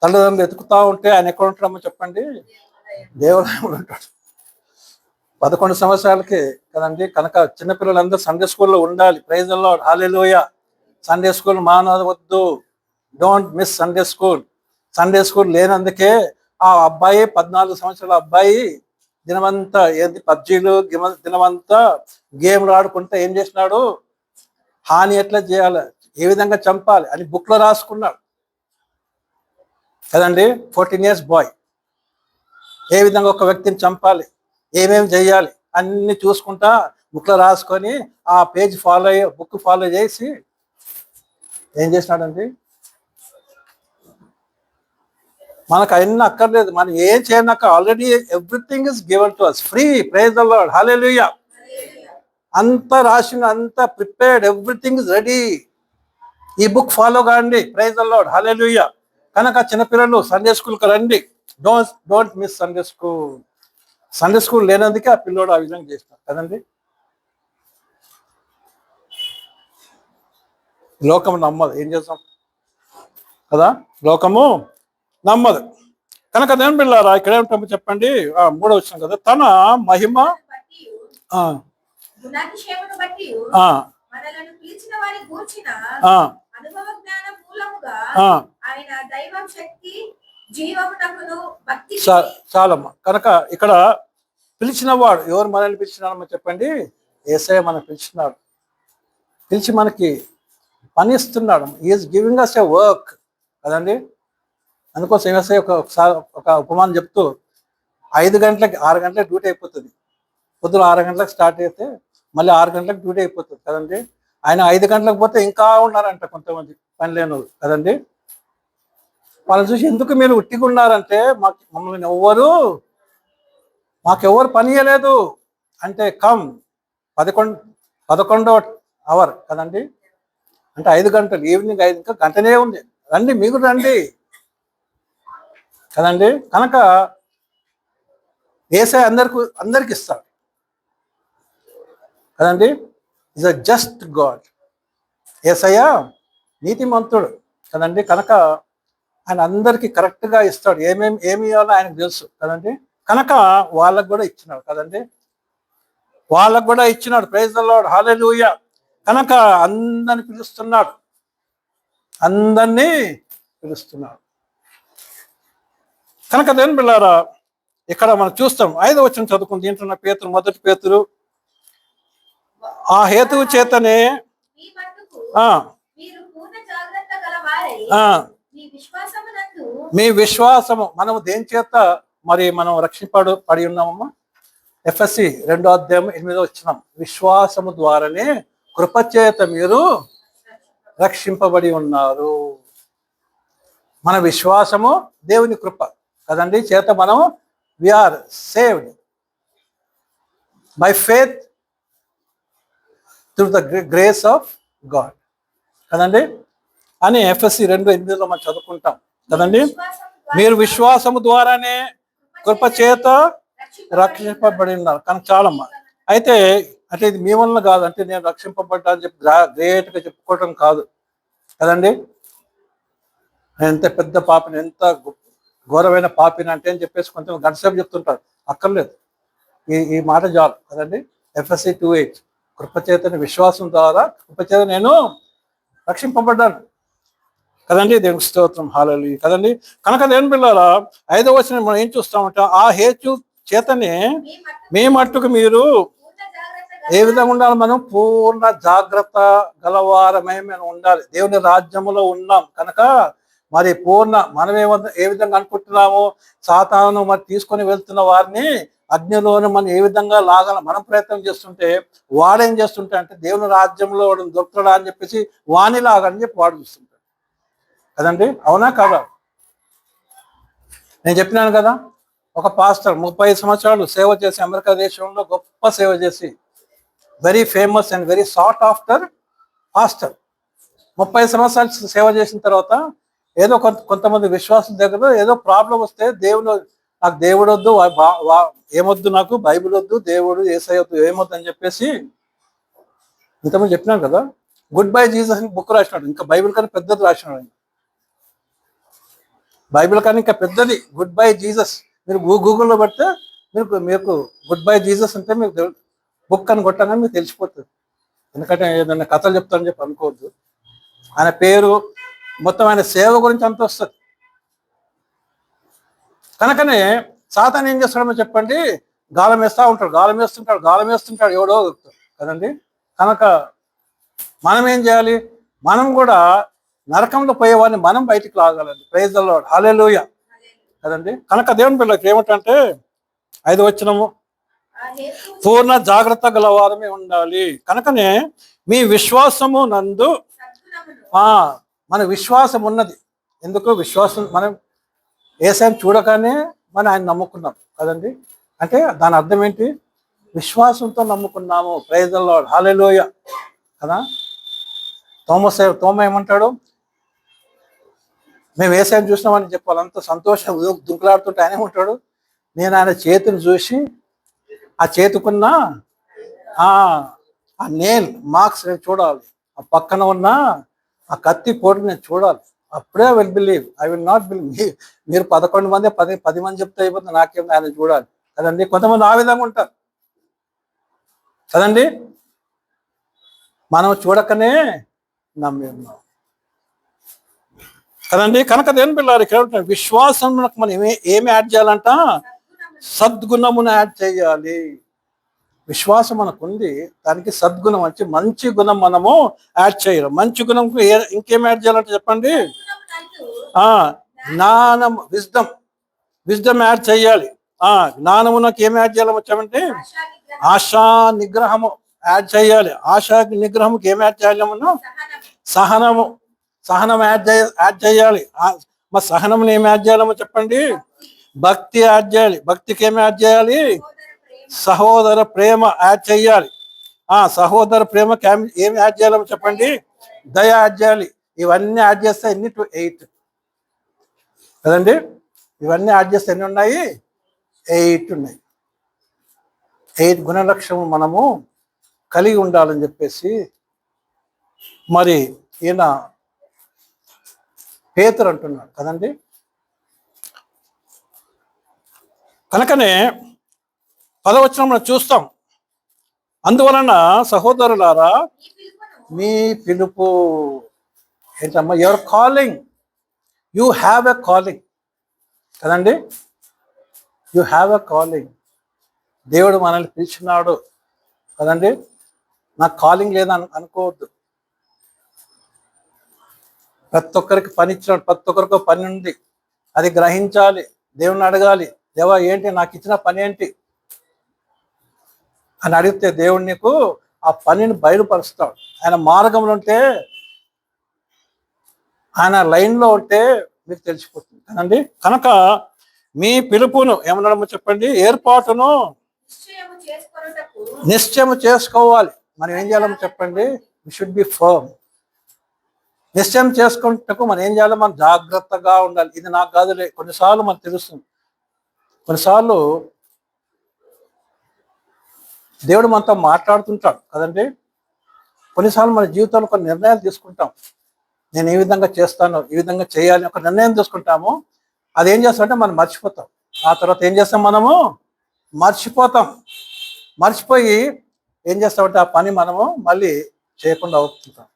తల్లిదండ్రులు ఎతుకుతా ఉంటే ఆయన ఎక్కడ ఉంటాడో చెప్పండి? దేవాలయంలో ఉంటాడు. 11 సంవత్సరాలకి కదండి. కనుక చిన్నపిల్లలందరూ సండే స్కూల్లో ఉండాలి. Praise the Lord, hallelujah. Sunday school మానవద్దు. Don't miss Sunday school. Sunday school లేనందుకే ఆ అబ్బాయి 14 సంవత్సరాల అబ్బాయి దినమంతా ఏంది పబ్జీలు దినమంతా గేమ్లు ఆడుకుంటే ఏం చేసినాడు? హాని ఎట్లా చేయాలి, ఏ విధంగా చంపాలి అని బుక్లో రాసుకున్నాడు కదండి. 14 years బాయ్ ఏ విధంగా ఒక వ్యక్తిని చంపాలి, ఏమేమి చేయాలి అన్ని చూసుకుంటా బుక్లో రాసుకొని ఆ పేజ్ బుక్ ఫాలో చేసి ఏం చేసినాడండి? మనకు అవన్నీ అక్కర్లేదు, మనం ఏం చేయనక్క. Already everything is given to us free. Praise the Lord, hallelujah. అంతా రాసిన, అంతా ప్రిపేర్డ్, ఎవ్రీథింగ్ ఇస్ రెడీ. ఈ బుక్ ఫాలో కాండి. Praise the Lord, hallelujah. కనుక చిన్నపిల్లలు సండే స్కూల్కి రండి. Don't miss Sunday school. Sunday school లేనందుకే ఆ పిల్లోడు ఆ విధంగా చేసినాడు కదండి. లోకము నమ్మదు, ఏం చేస్తాం కదా, లోకము నమ్మదు. కనుక నేను పిల్లారా ఇక్కడ ఏమిటో చెప్పండి. 3వ వచనం కదా, తన మహిమ గుణాతిశయమును బట్టి మనలను పిలిచిన వారి గూర్చిన అనుభవ జ్ఞాన మూలముగా ఆయన దైవం శక్తి జీవమునకును భక్తి. చాలమ్మా. కనుక ఇక్కడ పిలిచిన వాడు ఎవరు మనల్ని పిలిచినాడమ్మా చెప్పండి? యేసయ్య మనం పిలిచినాడు, పిలిచి మనకి పని ఇస్తున్నాడు. Is giving us a work కదండి. అందుకోసం యేసయ్య ఒక ఉపమానం చెప్తూ 5 గంటలకి 6 గంటలకు డ్యూటీ అయిపోతుంది. పొద్దున 6 గంటలకు స్టార్ట్ అయితే మళ్ళీ 6 గంటలకు డ్యూటీ అయిపోతుంది కదండి. ఆయన 5 గంటలకు పోతే ఇంకా ఉన్నారంట కొంతమంది పని లేని వాళ్ళు కదండి. వాళ్ళని చూసి ఎందుకు మీరు ఉట్టిగా ఉన్నారంటే మమ్మల్ని మాకెవరు పని ఇవ్వలేదు అంటే కమ్ 11వ అవర్ కదండి. అంటే 5 గంటలు, ఈవినింగ్ 5 ఇంకా గంటనే ఉంది, రండి మీకు రండి కదండి. కనుక యేసయ్య అందరికి ఇస్తాడు కదండి. Is a just God. యేసయ్య నీతిమంతుడు కదండి. కనుక ఆయన అందరికీ కరెక్ట్గా ఇస్తాడు. ఏమి ఇవ్వాలో ఆయనకు తెలుసు కదండి. కనుక వాళ్ళకు కూడా ఇచ్చినాడు కదండి. వాళ్ళకు కూడా ఇచ్చినాడు. Praise the Lord, hallelujah. కనుక అందరిని పిలుస్తున్నాడు, అందరినీ పిలుస్తున్నాడు. కనుక దేవుని బిడ్డలారా, ఇక్కడ మనం చూస్తాం 5వ వచనం చదువుకుని దీంట్లో పేతురు, 1 పేతురు, ఆ హేతువు చేతనే మీ విశ్వాసము. మనము దేని చేత మరి మనం పడి ఉన్నామమ్మా? ఎఫ్ఎస్సి 2వ అధ్యాయం 8వ వచనం, విశ్వాసము ద్వారానే కృపచేత మీరు రక్షింపబడి ఉన్నారు. మన విశ్వాసము దేవుని కృప కదండి చేత మనం we are saved by faith through the grace of God కదండి అని ఎఫ్ఎస్సి 2:8లో మనం చదువుకుంటాం కదండి. మీరు విశ్వాసము ద్వారానే కృప చేత రక్షింపబడి ఉన్నారు. కనుక చాలమ్మా. అయితే అంటే ఇది మీ వల్ల కాదు, అంటే నేను రక్షింపబడ్డా అని చెప్పి గ్రేట్గా చెప్పుకోవటం కాదు కదండి. నేను ఎంత పెద్ద పాపిని, ఎంత ఘోరమైన పాపిని అంటే అని చెప్పేసి కొంచెం గంటసేపు చెప్తుంటారు. అక్కర్లేదు, ఈ మాట చాలు కదండి. ఎఫ్ఎస్సి 2:8 కృపచేతని విశ్వాసం ద్వారా కృపచేత నేను రక్షింపబడ్డాను కదండి. దేవునికి స్తోత్రం, హల్లెలూయా కదండి. కనుక దేవుని బిడ్డలారా 5వ వచనం మనం ఏం చూస్తామంటే ఆ హేతు చేతనే మీ మట్టుకు మీరు ఏ విధంగా ఉండాలి? మనం పూర్ణ జాగ్రత్త గలవారమై మనం ఉండాలి. దేవుని రాజ్యములో ఉన్నాం కనుక మరి మనం ఏ విధంగా అనుకుంటున్నామో, సాతాను మరి తీసుకొని వెళ్తున్న వారిని అగ్నిలోనే మనం ఏ విధంగా మనం ప్రయత్నం చేస్తుంటే వాడేం చేస్తుంటే అంటే దేవుని రాజ్యంలో వాడు దొరుకుతాడా అని చెప్పేసి వాణి లాగని చెప్పి వాడు చూస్తుంటాడు కదండి. అవునా కాదా? నేను చెప్పినాను కదా, ఒక పాస్టర్ 35 సంవత్సరాలు సేవ చేసి అమెరికా దేశంలో గొప్ప సేవ చేసి very famous and very sought after pastor 30 సంవత్సరాలు సేవ చేసిన తర్వాత ఏదో కొంతమంది విశ్వాసుల దగ్గర ఏదో ప్రాబ్లం వస్తే నాకు దేవుడు వద్దు, ఏమొద్దు, నాకు బైబిల్ వద్దు, దేవుడు యేసయ్య వద్దు, ఏమొద్దు అని చెప్పేసి ఇంతమంది చెప్పినాను కదా. గుడ్ బై జీసస్ అని బుక్ రాసినాడు. ఇంకా బైబిల్ కానీ పెద్దది రాసినాడు. బైబిల్ కానీ ఇంకా పెద్దది గుడ్ బై జీసస్. మీరు గూగుల్లో పెడితే మీకు గుడ్ బై జీసస్ అంటే మీకు బుక్ అని కొట్టగానే మీకు తెలిసిపోతుంది. ఎందుకంటే ఏదైనా కథలు చెప్తానని చెప్పి అనుకోవద్దు. ఆయన పేరు మొత్తం ఆయన సేవ గురించి అంత వస్తుంది. కనుకనే సాతాను ఏం చేస్తాడో చెప్పండి, గాలం వేస్తుంటాడు ఎవడో కదండి. కనుక మనం ఏం చేయాలి? మనం కూడా నరకంలో పోయేవాడిని మనం బయటికి లాగాలండి. ప్రైజ్ ది లార్డ్, హల్లెలూయా కదండి. కనుక దేవుని పిల్లలకి ఏమిటంటే 5వ వచనము పూర్ణ జాగ్రత్త గలవారమే ఉండాలి. కనుకనే మీ విశ్వాసము నందు మన విశ్వాసం ఉన్నది. ఎందుకు విశ్వాసం? మనం యేసయ్యను చూడగానే ఆయన నమ్ముకున్నాం కదండి. అంటే దాని అర్థం ఏంటి? విశ్వాసంతో నమ్ముకున్నాము. ప్రైజ్ ది లార్డ్, హల్లెలూయా కదా. తోమ ఏమంటాడు? మేము యేసయ్యను చూసినామని చెప్పాలి. అంత సంతోషం దుంకులాడుతుంటే ఆయన ఏమంటాడు? నేను ఆయన చేతిని చూసి ఆ చేతుకున్న ఆ నేల్ మార్క్స్ నేను చూడాలి, ఆ పక్కన ఉన్న ఆ కత్తి పోటు నేను చూడాలి, అప్పుడే will believe, I will not believe. మీరు 11 మంది 10 మంది చెప్తే అయిపోతుంది, నాకేం ఆయన చూడాలి కదండి. కొంతమంది ఆ విధంగా ఉంటారు కదండి, మనం చూడకనే నమ్మి ఉన్నాం కదండి. కనుక దేని పిల్లలు ఇక్కడ విశ్వాసంలో మనం ఏమి యాడ్ చేయాలంట? సద్గుణమును యాడ్ చేయాలి. విశ్వాసం మనకు ఉంది, దానికి సద్గుణం వచ్చి మంచి గుణం మనము యాడ్ చేయాలి. మంచి గుణం ఇంకేం యాడ్ చేయాలంటే చెప్పండి? జ్ఞానం, విజ్డమ్ యాడ్ చేయాలి. జ్ఞానమునకు ఏం యాడ్ చేయాలి వచ్చామంటే ఆశా నిగ్రహము యాడ్ చేయాలి. ఆశా నిగ్రహంకి ఏం యాడ్ చేయాలి? మనం సహనం యాడ్ చేయాలి. మా సహనం ఏం యాడ్ చేయాలమో చెప్పండి? భక్తి యాడ్ చేయాలి. భక్తికి ఏం యాడ్ చేయాలి? సహోదర ప్రేమ యాడ్ చేయాలి. సహోదర ప్రేమకి ఏం యాడ్ చేయాలమో చెప్పండి? దయ యాడ్ చేయాలి. ఇవన్నీ యాడ్ చేస్తే ఎన్ని? 8 కదండి. ఇవన్నీ యాడ్ చేస్తే ఎన్ని ఉన్నాయి? 8 ఉన్నాయి. 8 గుణలక్షణం మనము కలిగి ఉండాలని చెప్పేసి మరి ఈయన పేతురు అంటున్నాడు కదండి. కనుకనే 10వ వచనం మనం చూస్తాం. అందువలన సహోదరులారా, మీ పిలుపు ఏంటమ్మా? Your calling, you have a calling కదండి. You have a calling. దేవుడు మనల్ని పిలిచినాడు కదండి. నాకు కాలింగ్ లేదని అనుకోవద్దు. ప్రతి ఒక్కరికి పని ఇచ్చినాడు, ప్రతి ఒక్కరికి పని ఉంది. అది గ్రహించాలి. దేవుని అడగాలి, దేవా ఏంటి నాకు ఇచ్చిన పని ఏంటి అని అడిగితే దేవుడు నీకు ఆ పనిని బయలుపరుస్తాడు. ఆయన మార్గంలో ఉంటే, ఆయన లైన్లో ఉంటే మీకు తెలిసిపోతుంది కదండి. కనుక మీ పిలుపును ఏమన్నాడో చెప్పండి? ఏర్పాటును నిశ్చయం చేసుకోవాలి. మనం ఏం చేయాలో చెప్పండి? We should be firm. నిశ్చయం చేసుకుంటకు మనం ఏం చేయాలో? మనం జాగ్రత్తగా ఉండాలి. ఇది నాకు కాదులే. కొన్నిసార్లు మనకు తెలుస్తుంది, కొన్నిసార్లు దేవుడు మనతో మాట్లాడుతుంటాడు కదండి. కొన్నిసార్లు మన జీవితంలో కొన్ని నిర్ణయాలు తీసుకుంటాం. నేను ఈ విధంగా చేస్తాను, ఈ విధంగా చేయాలి ఒక నిర్ణయం తీసుకుంటాము. అది ఏం చేస్తామంటే మనం మర్చిపోతాం. ఆ తర్వాత ఏం చేస్తాం? మనము మర్చిపోయి ఏం చేస్తామంటే ఆ పని మనము మళ్ళీ చేయకుండా అవుతుంటాం.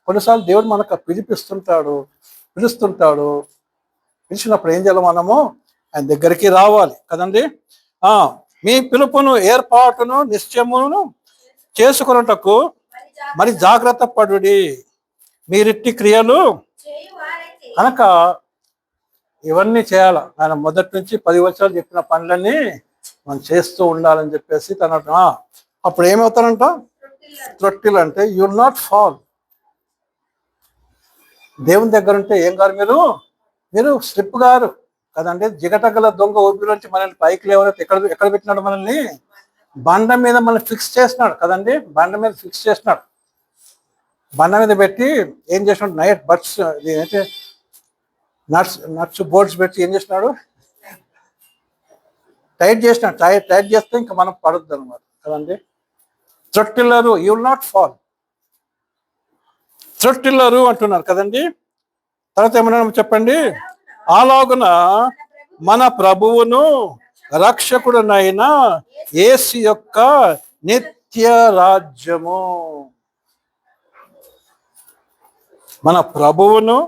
కొన్నిసార్లు దేవుడు మనకు పిలుస్తుంటాడు. పిలిచినప్పుడు ఏం చేయాలి? మనము ఆయన దగ్గరికి రావాలి కదండి. మీ పిలుపును ఏర్పాటును నిశ్చయమును చేసుకున్నటకు మరి జాగ్రత్త పడుడి. మీరిట్టి క్రియలు కనుక ఇవన్నీ చేయాల. ఆయన మొదటి నుంచి 10 వచనాలు చెప్పిన పనులన్నీ మనం చేస్తూ ఉండాలని చెప్పేసి తన అప్పుడు ఏమవుతారంట? త్రొట్టిల్ అంటే యు విల్ నాట్ ఫాల్. దేవుని దగ్గర ఉంటే ఏం గారు? మీరు స్లిప్ గారు కదండి. జిగటగల దొంగ ఊపిలోంచి మనల్ని పైకి లేవనైతే ఎక్కడ పెట్టినాడు? మనల్ని బండ మీద మనల్ని ఫిక్స్ చేసినాడు కదండి. బండ మీద ఫిక్స్ చేసినాడు. బండ మీద పెట్టి ఏం చేసినాడు? నైట్ బట్స్ ఏంటంటే నట్స్ బోర్డ్స్ పెట్టి ఏం చేసినాడు? టైట్ చేసినాడు. టైట్ చేస్తే ఇంకా మనం పడొద్దు అనమాట కదండి. త్రొట్టిల్లరు, యూ విల్ నాట్ ఫాల్. త్రొట్టిల్లరు అంటున్నారు కదండి. తర్వాత ఏమన్నా చెప్పండి? అలాగున మన ప్రభువును రక్షకుడునైన యేసు యొక్క నిత్య రాజ్యము, మన ప్రభువును,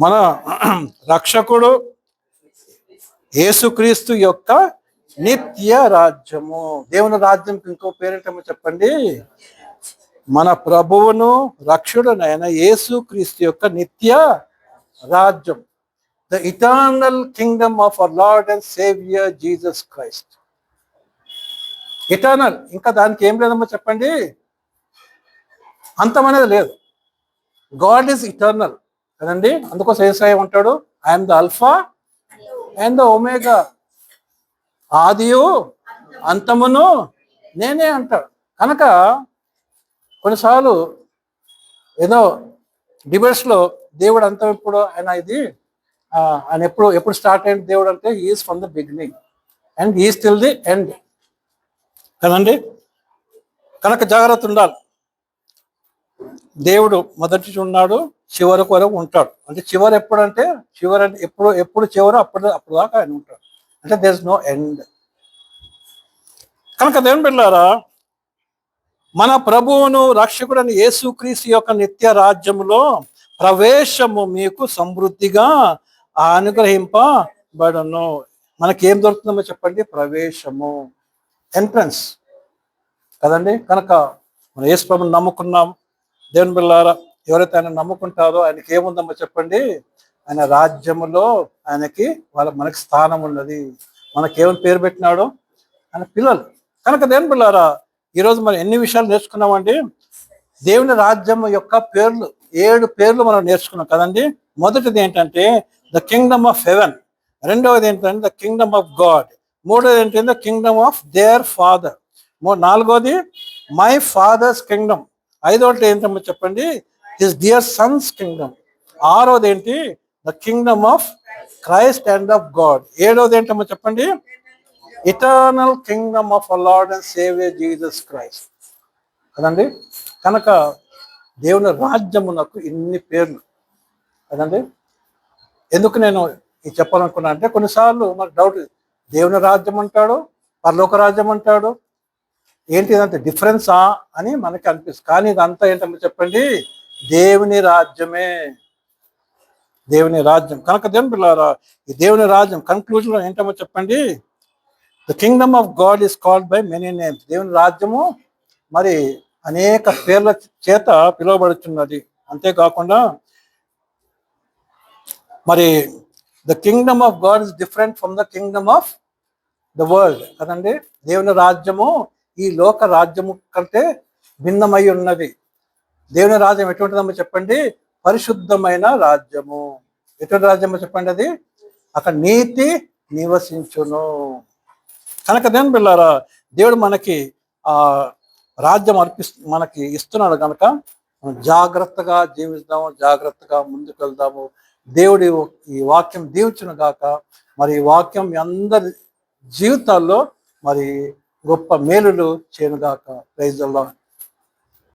మన రక్షకుడు యేసుక్రీస్తు యొక్క నిత్య రాజ్యము. దేవుని రాజ్యంకి ఇంకో పేరేంటమో చెప్పండి? మన ప్రభువును రక్షకుడునైన యేసుక్రీస్తు యొక్క నిత్య రాజ్యం. The eternal Kingdom of our Lord and saviour Jesus Christ. Eternal. ఇంకా దానికి ఏం లేదమ్మో చెప్పండి? అంతం అనేది లేదు. గాడ్ ఈజ్ ఇటర్నల్ కదండి. అందుకోసం యేసయ్య ఉంటాడు, I'm the alpha and the omega, ఆదియు అంతమును నేనే అంటాడు. కనుక కొన్నిసార్లు ఏదో డిబేట్స్లో దేవుడు అంతం ఎప్పుడు ఆయన ఎప్పుడు స్టార్ట్ అయిన దేవుడు అంటే is from the beginning and is till the end కదండి. కనుక జాగ్రత్త ఉండాలి. దేవుడు మొదటి ఉన్నాడు, చివరి వరకు ఉంటాడు. అంటే చివరి ఎప్పుడంటే ఎప్పుడు చివరి అప్పుడు దాకా ఆయన ఉంటాడు. అంటే దేర్ ఇస్ నో ఎండ్. కనుక దేవుని బిడ్డలారా, మన ప్రభువును రక్షకుడని యేసుక్రీస్తు యొక్క నిత్య రాజ్యములో ప్రవేశము మీకు సమృద్ధిగా అనుగ్రహింపబడును. మనకేం దొరుకుతుందో చెప్పండి? ప్రవేశము, ఎంట్రన్స్ కదండి. కనుక మనం యేసు ప్రభువుని నమ్ముకున్నాం. దేవుని బిడ్డలారా, ఎవరైతే ఆయన నమ్ముకుంటారో ఆయనకి ఏముందమ్మా చెప్పండి? ఆయన రాజ్యములో ఆయనకి మనకి స్థానం ఉన్నది. మనకేమని పేరు పెట్టినాడో? ఆయన పిల్లలు. కనుక దేవుని బిడ్డలారా, ఈరోజు మనం ఎన్ని విషయాలు నేర్చుకున్నామండి? దేవుని రాజ్యం యొక్క పేర్లు 7 పేర్లు మనం నేర్చుకున్నాం కదండి. మొదటిది ఏంటంటే ద కింగ్డమ్ ఆఫ్ హెవెన్, రెండవది ఏంటంటే ద కింగ్డమ్ ఆఫ్ గాడ్, మూడవది ఏంటంటే the kingdom of their father, నాలుగోది మై ఫాదర్స్ కింగ్డమ్, ఐదవది ఏంటమ్మా చెప్పండి? హిస్ డియర్ సన్స్ కింగ్డమ్, ఆరోది ఏంటి? The kingdom of Christ and of God, ఏడవది ఏంటమ్మా చెప్పండి? Eternal Kingdom of our Lord and saviour Jesus Christ కదండి. కనుక దేవుని రాజ్యమునకు ఇన్ని పేర్లు కదండి. ఎందుకు నేను ఇది చెప్పాలనుకున్నా అంటే, కొన్నిసార్లు మనకు డౌట్, దేవుని రాజ్యం అంటాడు, పరలోక రాజ్యం అంటాడు, ఏంటి ఇదంతా డిఫరెన్సా అని మనకి అనిపిస్తుంది. కానీ ఇదంతా ఏంటమ్మా చెప్పండి? దేవుని రాజ్యమే, దేవుని రాజ్యం. కనుక దేవుని పిల్లారా, ఈ దేవుని రాజ్యం కన్క్లూజన్ ఏంటమ్మా చెప్పండి? The kingdom of God is called by many names. దేవుని రాజ్యము మరి అనేక పేర్ల చేత పిలువబడుతున్నది. అంతేకాకుండా మరి the kingdom of God is different from the kingdom of the world కదండి. దేవుని రాజ్యము ఈ లోక రాజ్యము కంటే భిన్నమై ఉన్నది. దేవుని రాజ్యం ఎటువంటిదమ్మో చెప్పండి? పరిశుద్ధమైన రాజ్యము. ఎటువంటి రాజ్యమో చెప్పండి? అది అక్కడ నీతి నివసించును. కనుక దేవుని బిడ్డలారా, దేవుడు మనకి ఆ రాజ్యం మనకి ఇస్తున్నాడు. కనుక మనం జాగ్రత్తగా జీవిస్తాము, జాగ్రత్తగా ముందుకు వెళ్దాము. దేవుడి ఈ వాక్యం దీవించును గాక. మరి ఈ వాక్యం మీ అందరి జీవితాల్లో మరి గొప్ప మేలులు చేయనుగాక. Praise the lord.